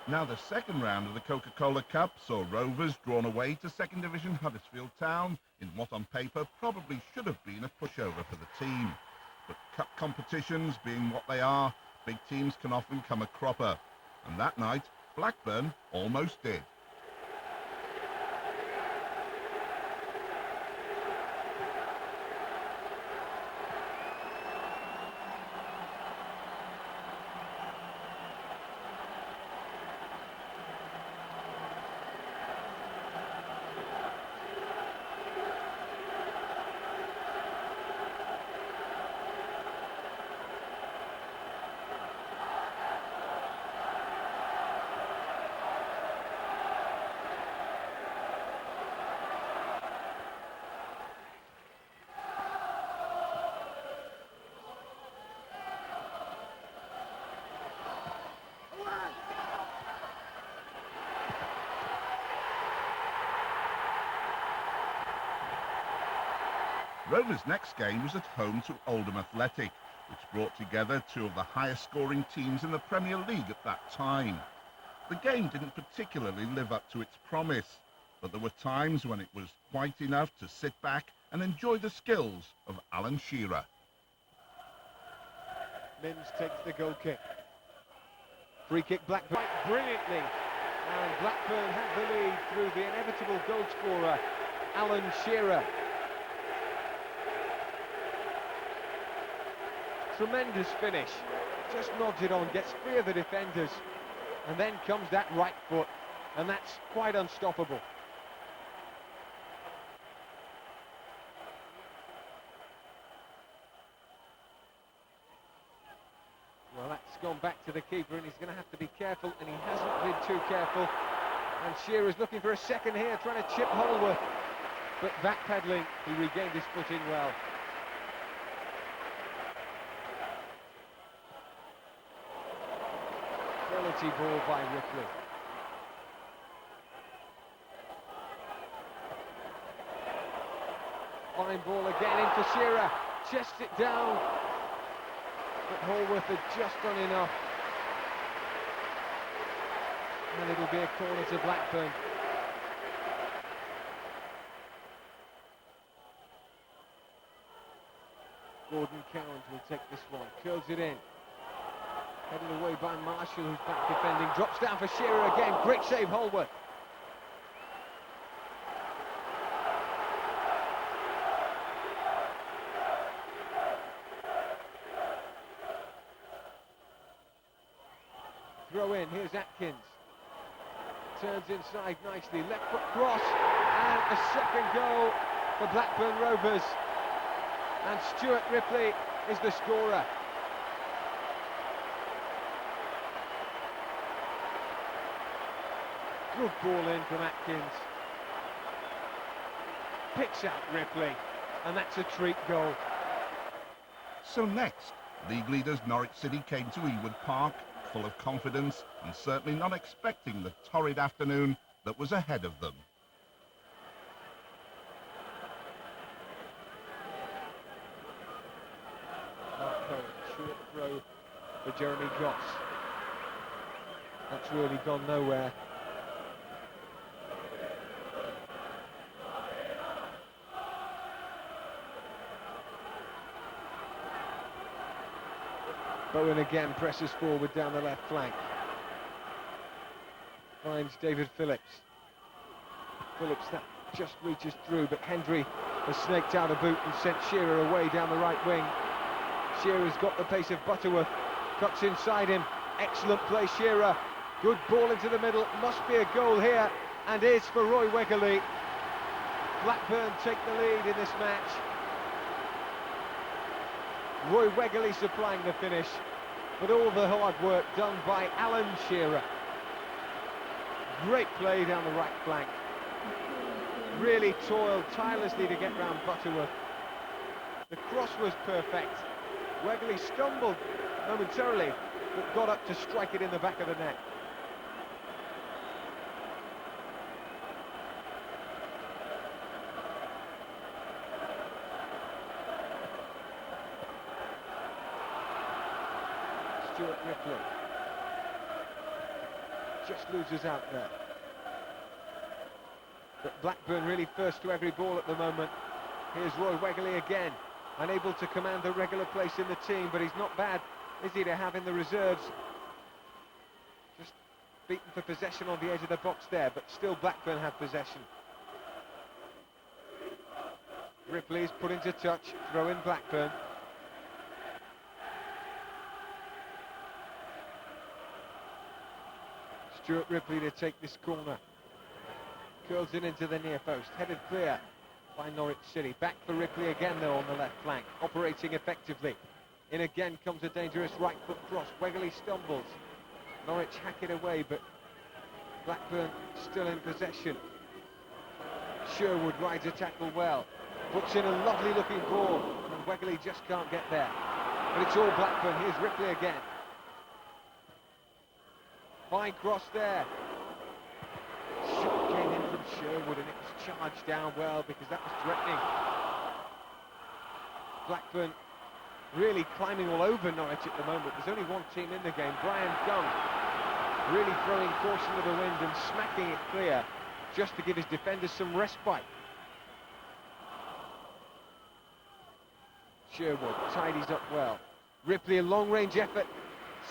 Now the second round of the Coca-Cola Cup saw Rovers drawn away to second division Huddersfield Town in what on paper probably should have been a pushover for the team. But cup competitions being what they are, big teams can often come a cropper. And that night, Blackburn almost did. Rovers' next game was at home to Oldham Athletic, which brought together two of the highest scoring teams in the Premier League at that time. The game didn't particularly live up to its promise, but there were times when it was quite enough to sit back and enjoy the skills of Alan Shearer. Mims takes the goal kick. Free kick Blackburn quite brilliantly, and Blackburn had the lead through the inevitable goal scorer, Alan Shearer. Tremendous finish, just nods it on, gets free of the defenders, and then comes that right foot, and that's quite unstoppable. Well, that's gone back to the keeper, and he's going to have to be careful, and he hasn't been too careful. And Shearer's looking for a second here, trying to chip Holworth, but backpedaling, he regained his footing well. Quality ball by Ripley. Fine ball again in for Shearer, chests it down, but Holworth had just done enough. And it'll be a corner to Blackburn. Gordon Cowans will take this one, curls it in. Headed away by Marshall, who's back defending, drops down for Shearer again, great save Holworth. Throw in, here's Atkins. Turns inside nicely, left foot cross, and a second goal for Blackburn Rovers. And Stuart Ripley is the scorer. Good ball in from Atkins. Picks out Ripley, and that's a treat goal. So next, league leaders Norwich City came to Ewood Park, full of confidence and certainly not expecting the torrid afternoon that was ahead of them. Short throw for Jeremy Goss. That's really gone nowhere. Bowen again presses forward down the left flank. Finds David Phillips. Phillips, that just reaches through, but Hendry has snaked out a boot and sent Shearer away down the right wing. Shearer's got the pace of Butterworth, cuts inside him. Excellent play, Shearer. Good ball into the middle, must be a goal here, and is for Roy Wegerle. Blackburn take the lead in this match. Roy Wegerle supplying the finish, but all the hard work done by Alan Shearer. Great play down the right flank. Really toiled tirelessly to get round Butterworth. The cross was perfect. Wegerle stumbled momentarily, but got up to strike it in the back of the net. Stuart Ripley just loses out there. But Blackburn really first to every ball at the moment. Here's Roy Wegerle again, unable to command a regular place in the team, but he's not bad, is he, to have in the reserves. Just beaten for possession on the edge of the box there, but still Blackburn have possession. Ripley's put into touch, throw in Blackburn. Stuart Ripley to take this corner. Curls it into the near post, headed clear by Norwich City. Back for Ripley again though on the left flank, operating effectively. In again comes a dangerous right foot cross. Wegerle stumbles. Norwich hack it away, but Blackburn still in possession. Sherwood rides a tackle well, puts in a lovely looking ball, and Wegerle just can't get there. But it's all Blackburn. Here's Ripley again. Fine cross there. Shot came in from Sherwood, and it was charged down well because that was threatening. Blackburn really climbing all over Norwich at the moment. There's only one team in the game. Brian Gunn really throwing caution to the wind and smacking it clear just to give his defenders some respite. Sherwood tidies up well. Ripley, a long-range effort,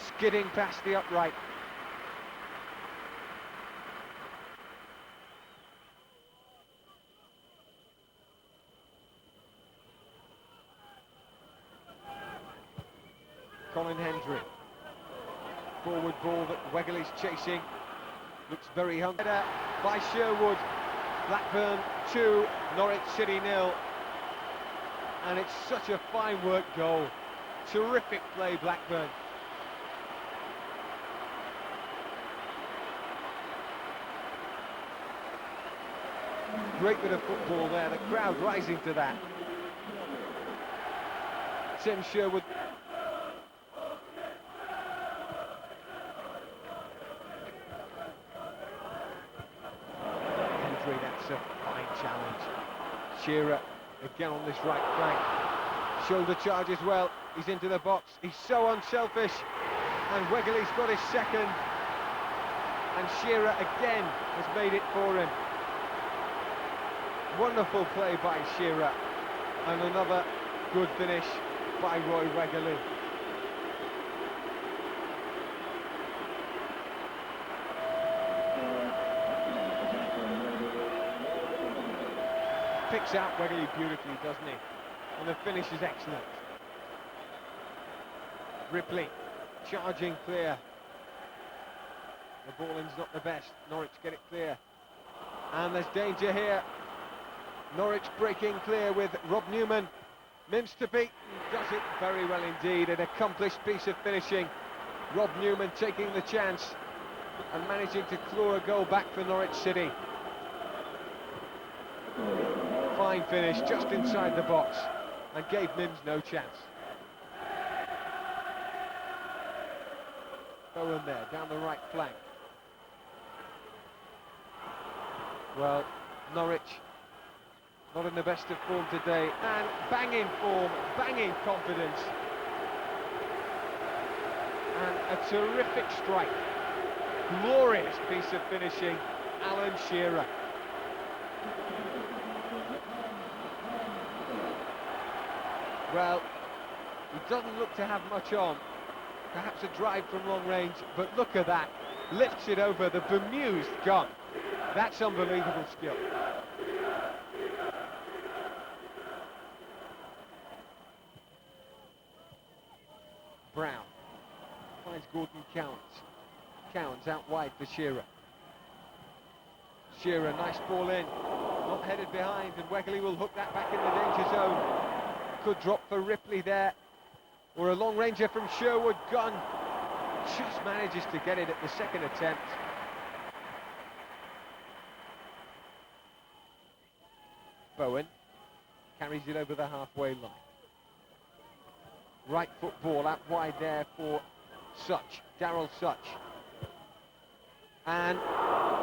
skidding past the upright. Colin Hendry. Forward ball that Wegerle's chasing. Looks very hungry. Header by Sherwood. Blackburn 2, Norwich City 0. And it's such a fine work goal. Terrific play, Blackburn. Great bit of football there, the crowd rising to that. Tim Sherwood. Hendry, that's a fine challenge. Shearer again on this right flank. Shoulder charge as well. He's into the box. He's so unselfish. And Wegerle's got his second. And Shearer again has made it for him. Wonderful play by Shearer. And another good finish by Roy Wegerle. Picks out Wegerle beautifully, doesn't he? And the finish is excellent. Ripley charging clear. The ball in's not the best. Norwich get it clear. And there's danger here. Norwich breaking clear with Rob Newman. Mims to beat, does it very well indeed. An accomplished piece of finishing. Rob Newman taking the chance and managing to claw a goal back for Norwich City. Fine finish, just inside the box, and gave Mims no chance. Bowen there, down the right flank. Well, Norwich not in the best of form today, and banging form, banging confidence. And a terrific strike. Glorious piece of finishing, Alan Shearer. Well, he doesn't look to have much on. Perhaps a drive from long range, but look at that. Lifts it over the bemused Gunn. That's unbelievable skill. Brown finds Gordon Cowans. Cowans out wide for Shearer. Shearer, nice ball in. Not headed behind, and Wegerle will hook that back in the danger zone. Could drop for Ripley there. Or a long ranger from Sherwood. Gunn just manages to get it at the second attempt. Bowen carries it over the halfway line. Right foot ball out wide there for Such, Darryl Such. And,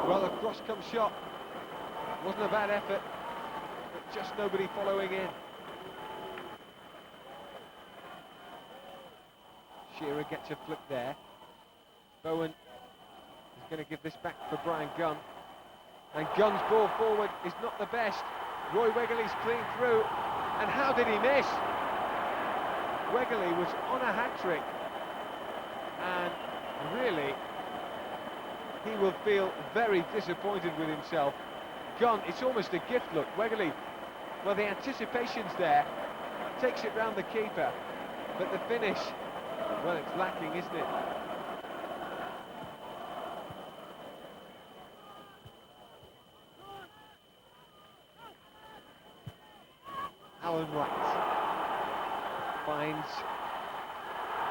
well, a cross-come shot. Wasn't a bad effort, but just nobody following in. Shearer gets a flick there. Bowen is going to give this back for Brian Gunn. And Gunn's ball forward is not the best. Roy Wegerle's clean through. And how did he miss? Wegerle was on a hat-trick. And really, he will feel very disappointed with himself. Gunn, it's almost a gift look. Wegerle, well, the anticipation's there. Takes it round the keeper. But the finish, well, it's lacking, isn't it? Alan Wright finds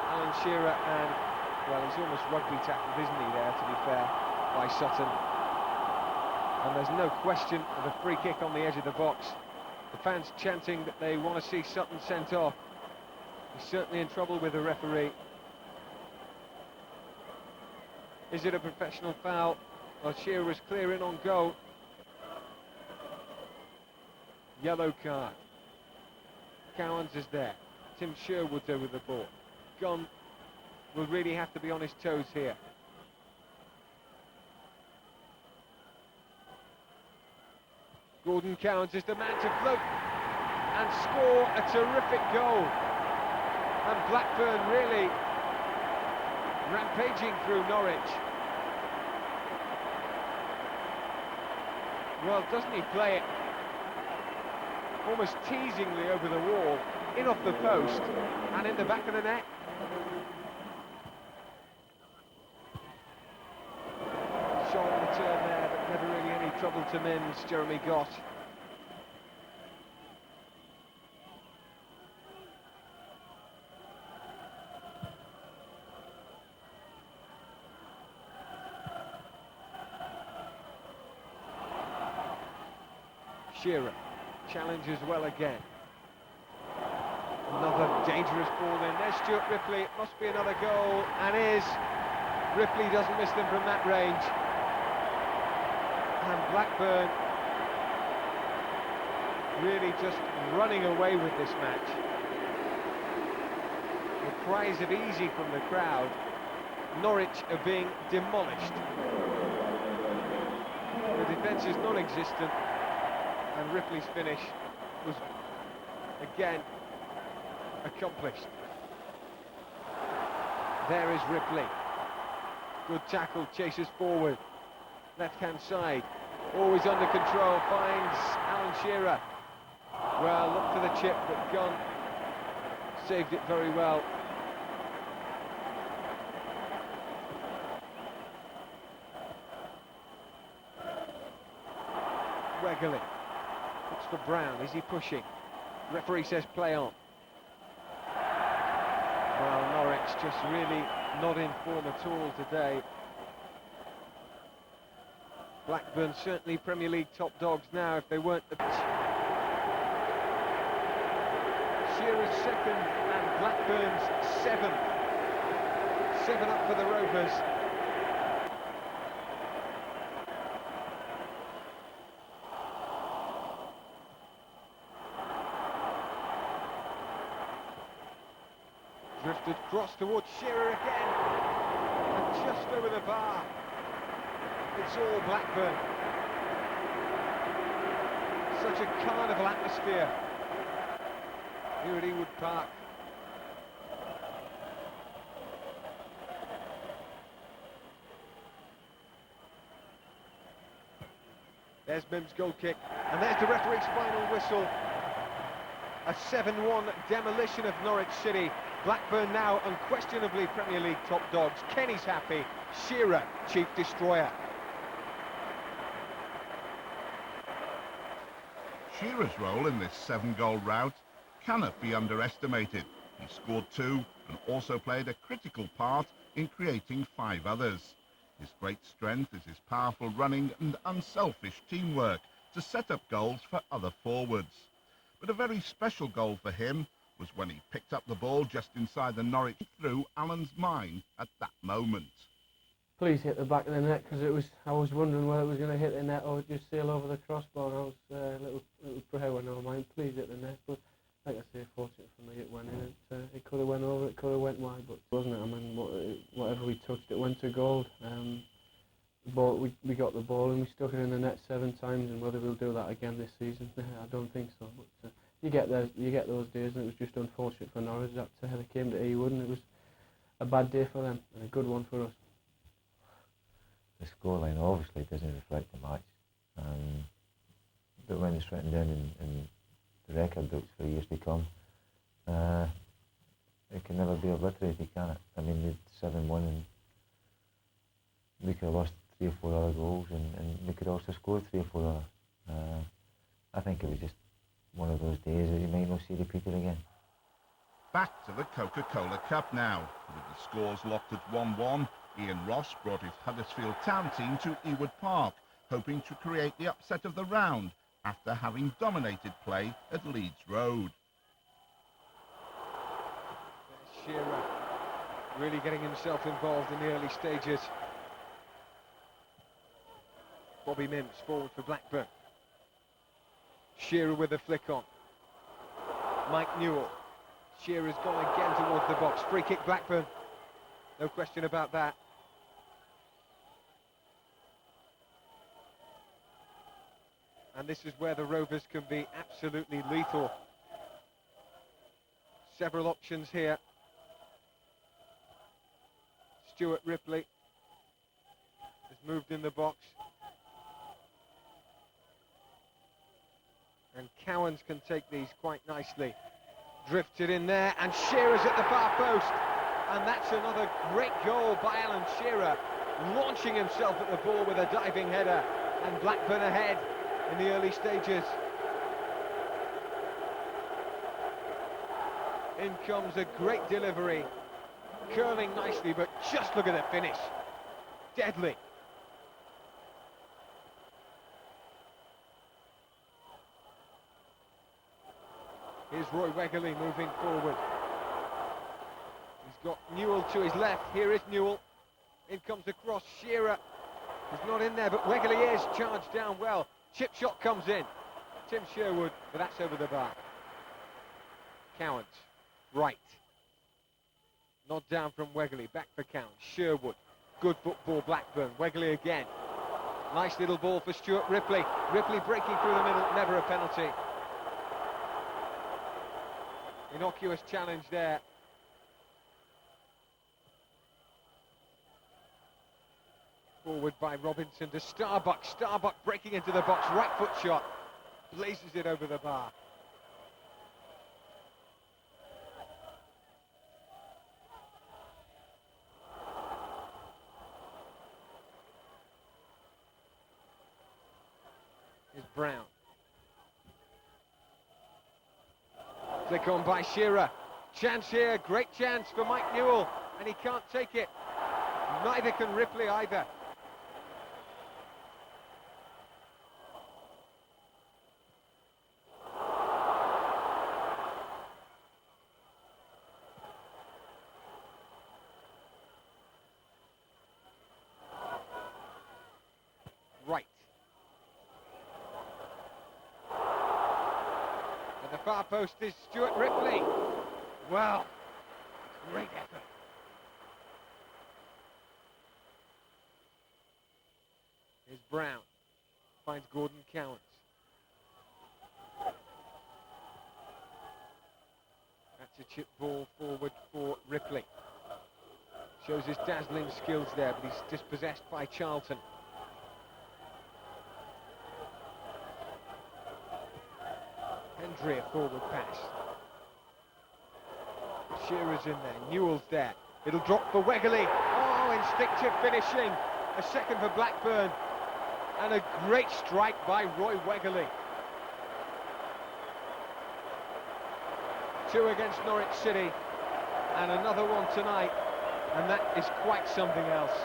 Alan Shearer, and, well, he's almost rugby tackled, isn't he, there, to be fair, by Sutton. And there's no question of a free kick on the edge of the box. The fans chanting that they want to see Sutton sent off. He's certainly in trouble with the referee. Is it a professional foul? Well, Shearer was clear in on goal. Yellow card. Cowans is there. Tim Sherwood's over the ball. Gunn will really have to be on his toes here. Gordon Cowans is the man to float and score a terrific goal. And Blackburn really rampaging through Norwich. Well, doesn't he play it almost teasingly over the wall, in off the post and in the back of the net. Shot on the turn there, but never really any trouble to Mims, Jeremy Gott. Shearer challenges well again. Another dangerous ball in. There's Stuart Ripley. It must be another goal, and is. Ripley doesn't miss them from that range. And Blackburn really just running away with this match. The cries of easy from the crowd. Norwich are being demolished. The defence is non-existent. And Ripley's finish was, again, accomplished. There is Ripley. Good tackle, chases forward. Left-hand side, always under control, finds Alan Shearer. Well, look for the chip, but Gunn saved it very well. Wegerle. Looks for Brown. Is he pushing? Referee says play on. Well, Norwich just really not in form at all today. Blackburn certainly Premier League top dogs now if they weren't the... Shearer's second and Blackburn's seventh. 7 up for the Rovers. Drifted cross towards Shearer again, and just over the bar. It's all Blackburn. Such a carnival atmosphere here at Ewood Park. There's Mims' goal kick, and there's the referee's final whistle. A 7-1 demolition of Norwich City. Blackburn now unquestionably Premier League top dogs. Kenny's happy. Shearer, chief destroyer. Shearer's role in this 7-goal rout cannot be underestimated. He scored 2 and also played a critical part in creating 5 others. His great strength is his powerful running and unselfish teamwork to set up goals for other forwards. But a very special goal for him was when he picked up the ball just inside the Norwich through Alan's mind at that moment. Please hit the back of the net, because I was wondering whether it was going to hit the net or just sail over the crossbar. I was a little prayer went over mine. Please hit the net, but like I say, fortunate for me, it went in. It could have went over, it could have went wide, but wasn't it? I mean, whatever we touched, it went to goal. But we got the ball and we stuck it in the net 7 times, and whether we'll do that again this season, I don't think so. But you get those days, and it was just unfortunate for Norwich that they came to Ewood, and it was a bad day for them and a good one for us. The scoreline obviously doesn't reflect the match, but when it's written down in the record books for years to come, it can never be obliterated, can it? I mean, we had 7-1 and we could have lost 3 or 4 other goals, and we could also score 3 or 4 other. I think it was just one of those days that you might not see repeated again. Back to the Coca-Cola Cup now. With the scores locked at 1-1, Ian Ross brought his Huddersfield Town team to Ewood Park, hoping to create the upset of the round after having dominated play at Leeds Road. Shearer really getting himself involved in the early stages. Bobby Mims forward for Blackburn. Shearer with a flick on. Mike Newell. Shearer's gone again towards the box. Free kick Blackburn. No question about that. And this is where the Rovers can be absolutely lethal. Several options here. Stuart Ripley has moved in the box. And Cowans can take these quite nicely. Drifted in there, and Shearer's at the far post. And that's another great goal by Alan Shearer, launching himself at the ball with a diving header. And Blackburn ahead in the early stages. In comes a great delivery, curling nicely, but just look at the finish. Deadly. Here's Roy Wegerle moving forward. He's got Newell to his left. Here is Newell. In comes the cross. Shearer is not in there, but Wegerle is charged down well. Chip shot comes in. Tim Sherwood, but that's over the bar. Cowans, right. Nod down from Wegerle, back for Cowans. Sherwood, good football Blackburn. Wegerle again. Nice little ball for Stuart Ripley. Ripley breaking through the middle, never a penalty. Innocuous challenge there. Forward by Robinson to Starbuck. Starbuck breaking into the box, right foot shot. Blazes it over the bar. Here's Brown. Flick on by Shearer. Chance here, great chance for Mike Newell, and he can't take it. Neither can Ripley either. Right. At the far post is Stuart Ripley. Well, great effort. Here's Brown. Finds Gordon Cowans. That's a chip ball forward for Ripley. Shows his dazzling skills there, but he's dispossessed by Charlton. Hendry, a forward pass. Shearer's in there, Newell's there. It'll drop for Wegerle. Oh, instinctive finishing. A second for Blackburn. And a great strike by Roy Wegerle. 2 against Norwich City. And another one tonight. And that is quite something else.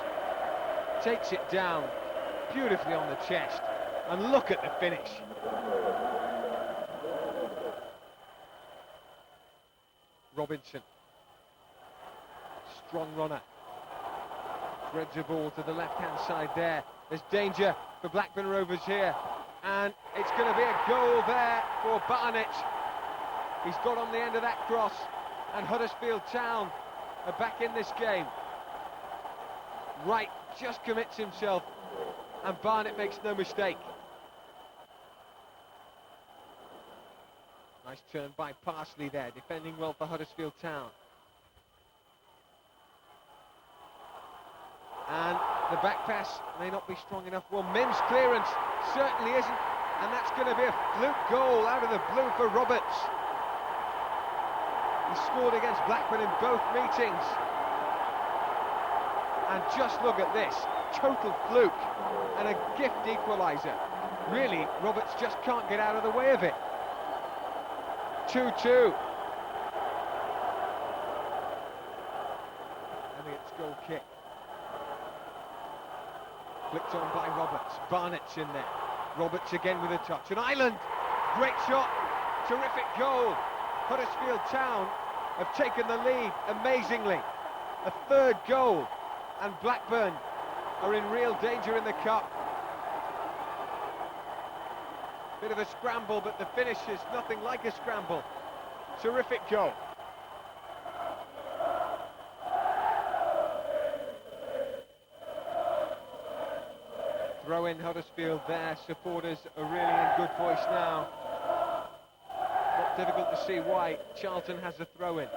Takes it down beautifully on the chest. And look at the finish. Robinson. Strong runner. Threads a ball to the left-hand side there. There's danger for Blackburn Rovers here. And it's going to be a goal there for Barnett. He's got on the end of that cross. And Huddersfield Town are back in this game. Wright just commits himself. And Barnett makes no mistake. Nice turn by Parsley there, defending well for Huddersfield Town. And the back pass may not be strong enough. Well, Mims' clearance certainly isn't. And that's going to be a fluke goal out of the blue for Roberts. He scored against Blackburn in both meetings. And just look at this. Total fluke. And a gift equaliser. Really, Roberts just can't get out of the way of it. 2-2. Elliott's goal kick. Flicked on by Roberts. Barnett's in there. Roberts again with a touch. And Ireland, great shot. Terrific goal. Huddersfield Town have taken the lead amazingly. A third goal. And Blackburn are in real danger in the cup. Bit of a scramble, but the finish is nothing like a scramble. Terrific goal. Throw in Huddersfield there. Supporters are really in good voice now. Not difficult to see why. Charlton has a throw in.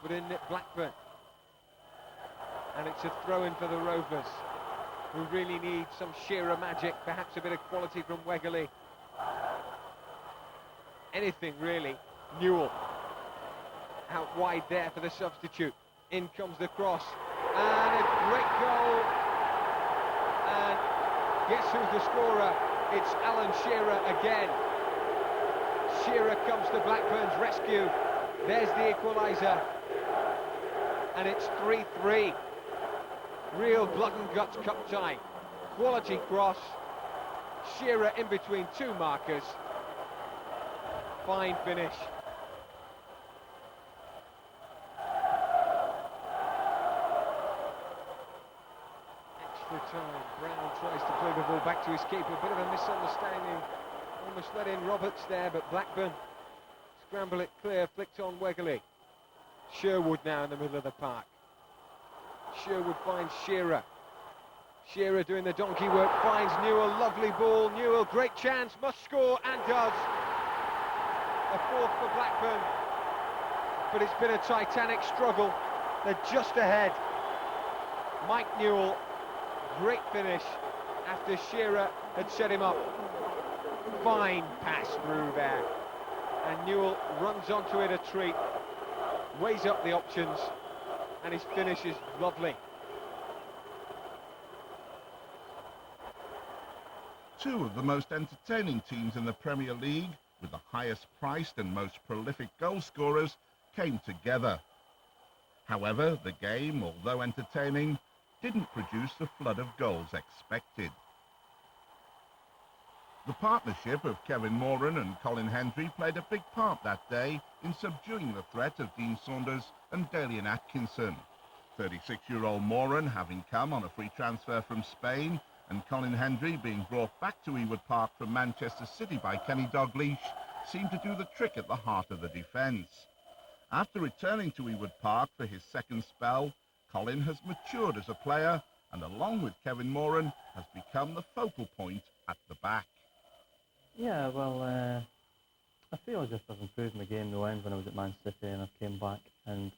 But in Blackburn. And it's a throw in for the Rovers, who really need some Shearer magic, perhaps a bit of quality from Wegerle. Anything really. Newell out wide there for the substitute. In comes the cross. And a great goal. And guess who's the scorer? It's Alan Shearer again. Shearer comes to Blackburn's rescue. There's the equaliser. And it's 3-3. Real blood and guts cup tie. Quality cross. Shearer in between two markers. Fine finish. Extra time. Brown tries to play the ball back to his keeper. Bit of a misunderstanding. Almost let in Roberts there, but Blackburn scramble it clear. Flicked on Wegerle. Sherwood now in the middle of the park. Sherwood finds Shearer. Shearer doing the donkey work, finds Newell, lovely ball. Newell, great chance, must score, and does. A fourth for Blackburn. But it's been a titanic struggle. They're just ahead. Mike Newell, great finish after Shearer had set him up. Fine pass through there. And Newell runs onto it a treat. Weighs up the options. And his finish is lovely. Two of the most entertaining teams in the Premier League, with the highest priced and most prolific goal scorers, came together. However, the game, although entertaining, didn't produce the flood of goals expected. The partnership of Kevin Moran and Colin Hendry played a big part that day in subduing the threat of Dean Saunders and Dalian Atkinson. 36-year-old Moran having come on a free transfer from Spain, and Colin Hendry being brought back to Ewood Park from Manchester City by Kenny Dalglish, seemed to do the trick at the heart of the defence. After returning to Ewood Park for his second spell, Colin has matured as a player and, along with Kevin Moran, has become the focal point at the back. Yeah, well, I feel as if I've improved my game no end when I was at Man City, and I've came back, and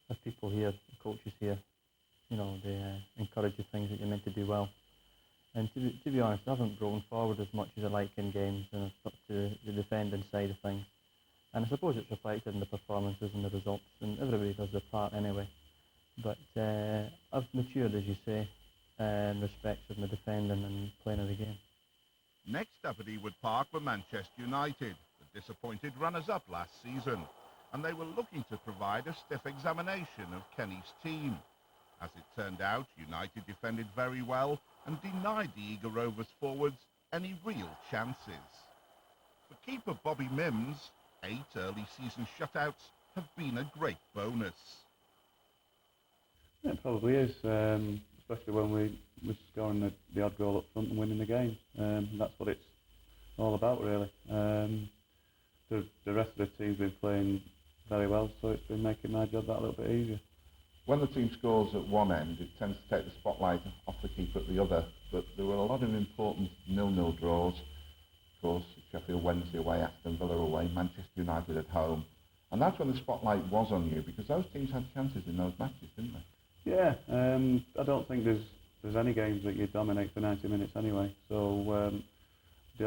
the people here, the coaches here, you know, they encourage the things that you're meant to do well. And to be honest, I haven't broken forward as much as I like in games, and I've stuck to the defending side of things. And I suppose it's reflected in the performances and the results, and everybody does their part anyway. But I've matured, as you say, in respect of my defending and playing of the game. Next up at Ewood Park were Manchester United, the disappointed runners-up last season, and they were looking to provide a stiff examination of Kenny's team. As it turned out, United defended very well and denied the eager Rovers forwards any real chances. For keeper Bobby Mims, 8 early season shutouts have been a great bonus. Yeah, it probably is, especially when we're scoring the odd goal up front and winning the game. That's what it's all about, really. The rest of the team's been playing very well, so it's been making my job that little bit easier. When the team scores at one end, it tends to take the spotlight off the keeper at the other, but there were a lot of important 0-0 draws. Of course, Sheffield Wednesday away, Aston Villa away, Manchester United at home. And that's when the spotlight was on you, because those teams had chances in those matches, didn't they? Yeah, I don't think there's any games that you dominate for 90 minutes anyway, so the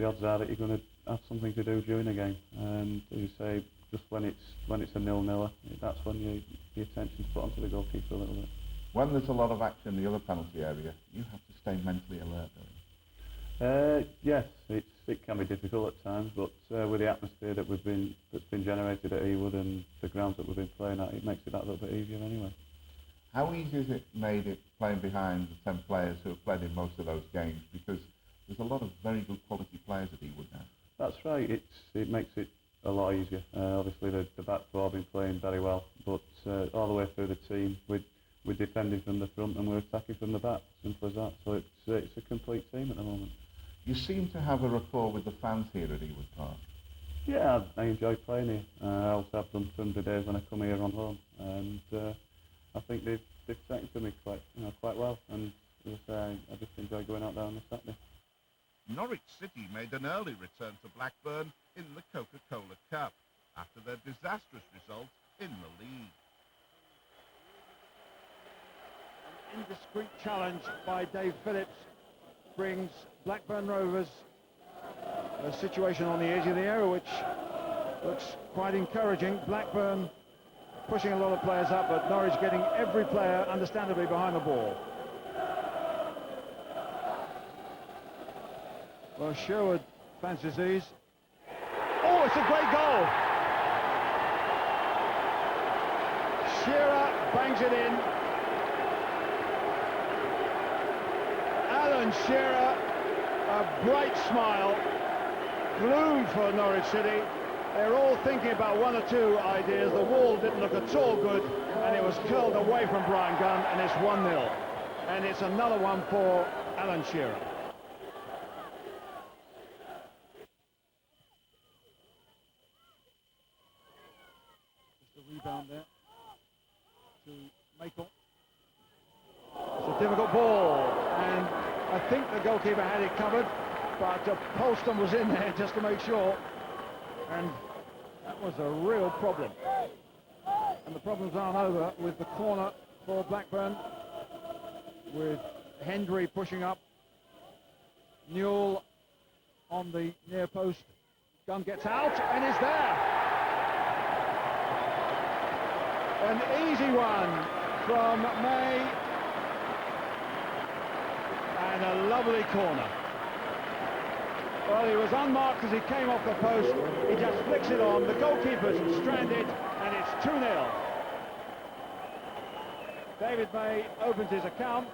odds are that you're going to have something to do during the game. And as you say, just when it's a 0-0, that's when the attention's put onto the goalkeeper a little bit. When there's a lot of action in the other penalty area, you have to stay mentally alert, don't you? Yes, it can be difficult at times, but with the atmosphere that's been generated at Ewood and the grounds that we've been playing at, it makes it that little bit easier anyway. How easy is it made it playing behind the 10 players who have played in most of those games? Because there's a lot of very good quality players at Ewood now. That's right, it makes it a lot easier. Obviously the back four have been playing very well, but all the way through the team, we're defending from the front and we're attacking from the back, simple as that. So it's a complete team at the moment. You seem to have a rapport with the fans here at Ewood Park. Yeah, I enjoy playing here. I also have done some of the days when I come here on loan, and I think they've taken to me quite well, and as I say, I just enjoy going out there on a Saturday. Norwich City made an early return to Blackburn in the Coca-Cola Cup after their disastrous result in the league. An indiscreet challenge by Dave Phillips brings Blackburn Rovers a situation on the edge of the area which looks quite encouraging. Blackburn pushing a lot of players up, but Norwich getting every player understandably behind the ball. Well, Sherwood fancies these. Oh, it's a great goal! Shearer bangs it in. Alan Shearer, a bright smile, glued for Norwich City. They're all thinking about one or two ideas. The wall didn't look at all good, and it was curled away from Brian Gunn, and it's 1-0. And it's another one for Alan Shearer. Just a rebound there to Maple. It's a difficult ball, and I think the goalkeeper had it covered, but Polston was in there just to make sure, and that was a real problem. And the problems aren't over with the corner for Blackburn, with Hendry pushing up, Newell on the near post, Gunn gets out and is there. An easy one from May, and a lovely corner. Well, he was unmarked as he came off the post. He just flicks it on. The goalkeeper's stranded, and it's 2-0. David May opens his account.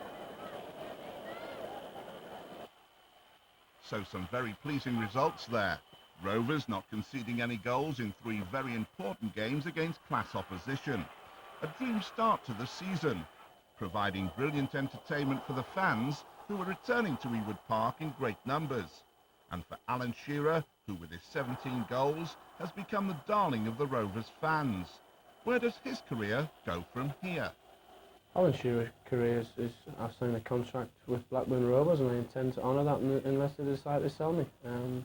So some very pleasing results there. Rovers not conceding any goals in 3 very important games against class opposition. A dream start to the season, providing brilliant entertainment for the fans who were returning to Ewood Park in great numbers. And for Alan Shearer, who with his 17 goals has become the darling of the Rovers fans. Where does his career go from here? Alan Shearer's career is I've signed a contract with Blackburn Rovers, and I intend to honour that unless they decide to sell me. I'm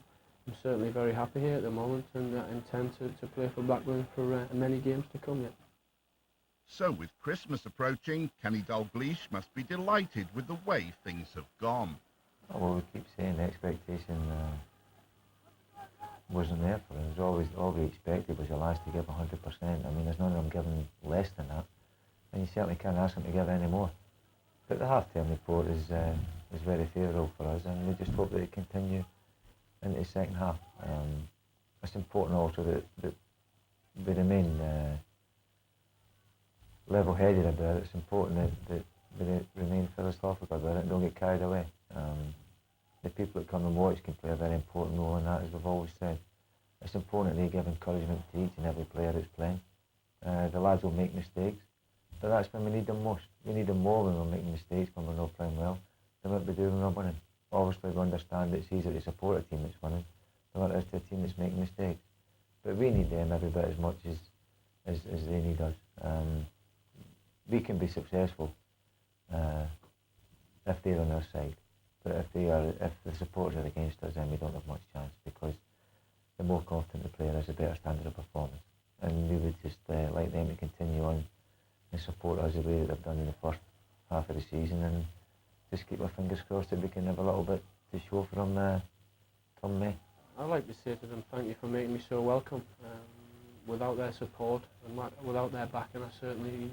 certainly very happy here at the moment, and I intend to play for Blackburn for many games to come yet. So with Christmas approaching, Kenny Dalglish must be delighted with the way things have gone. Well, we keep saying the expectation wasn't there for us. It was all we expected was the lads to give 100%. I mean, there's none of them giving less than that, and you certainly can't ask them to give any more. But the half-term report is very favourable for us, and we just hope that it continue into the second half. It's important also that we remain level-headed about it. It's important that we remain philosophical about it and don't get carried away. The people that come and watch can play a very important role in that, as we've always said. It's important that they give encouragement to each and every player that's playing. The lads will make mistakes, but that's when we need them most. We need them more when we're making mistakes, when we're not playing well, than what we do when we're winning. Obviously we understand it's easier to support a team that's winning than what it is to a team that's making mistakes. But we need them every bit as much as they need us. We can be successful if they're on our side. But if the supporters are against us, then we don't have much chance, because the more confident the player is, the better standard of performance. And we would just like them to continue on and support us the way that they've done in the first half of the season, and just keep our fingers crossed that we can have a little bit to show from May. I'd like to say to them, thank you for making me so welcome. Without their support and without their backing, I certainly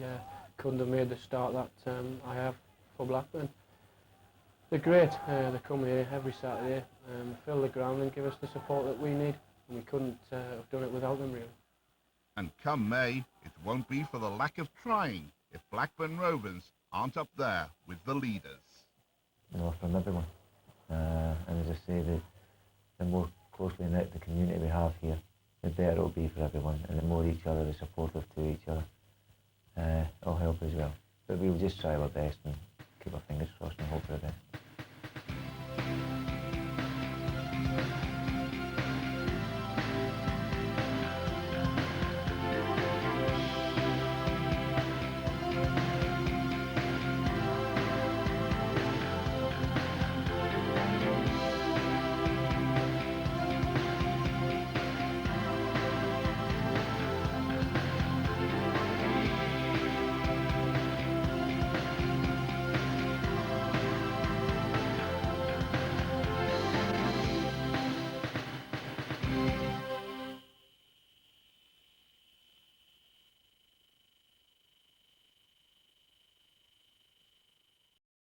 couldn't have made the start that I have for Blackburn. They're great. They come here every Saturday, fill the ground and give us the support that we need. And we couldn't have done it without them, really. And come May, it won't be for the lack of trying if Blackburn Rovers aren't up there with the leaders. No, from everyone. And as I say, the more closely knit the community we have here, the better it'll be for everyone, and the more each other is supportive to each other, it'll help as well. But we'll just try our best and keep our fingers crossed and hope for the best.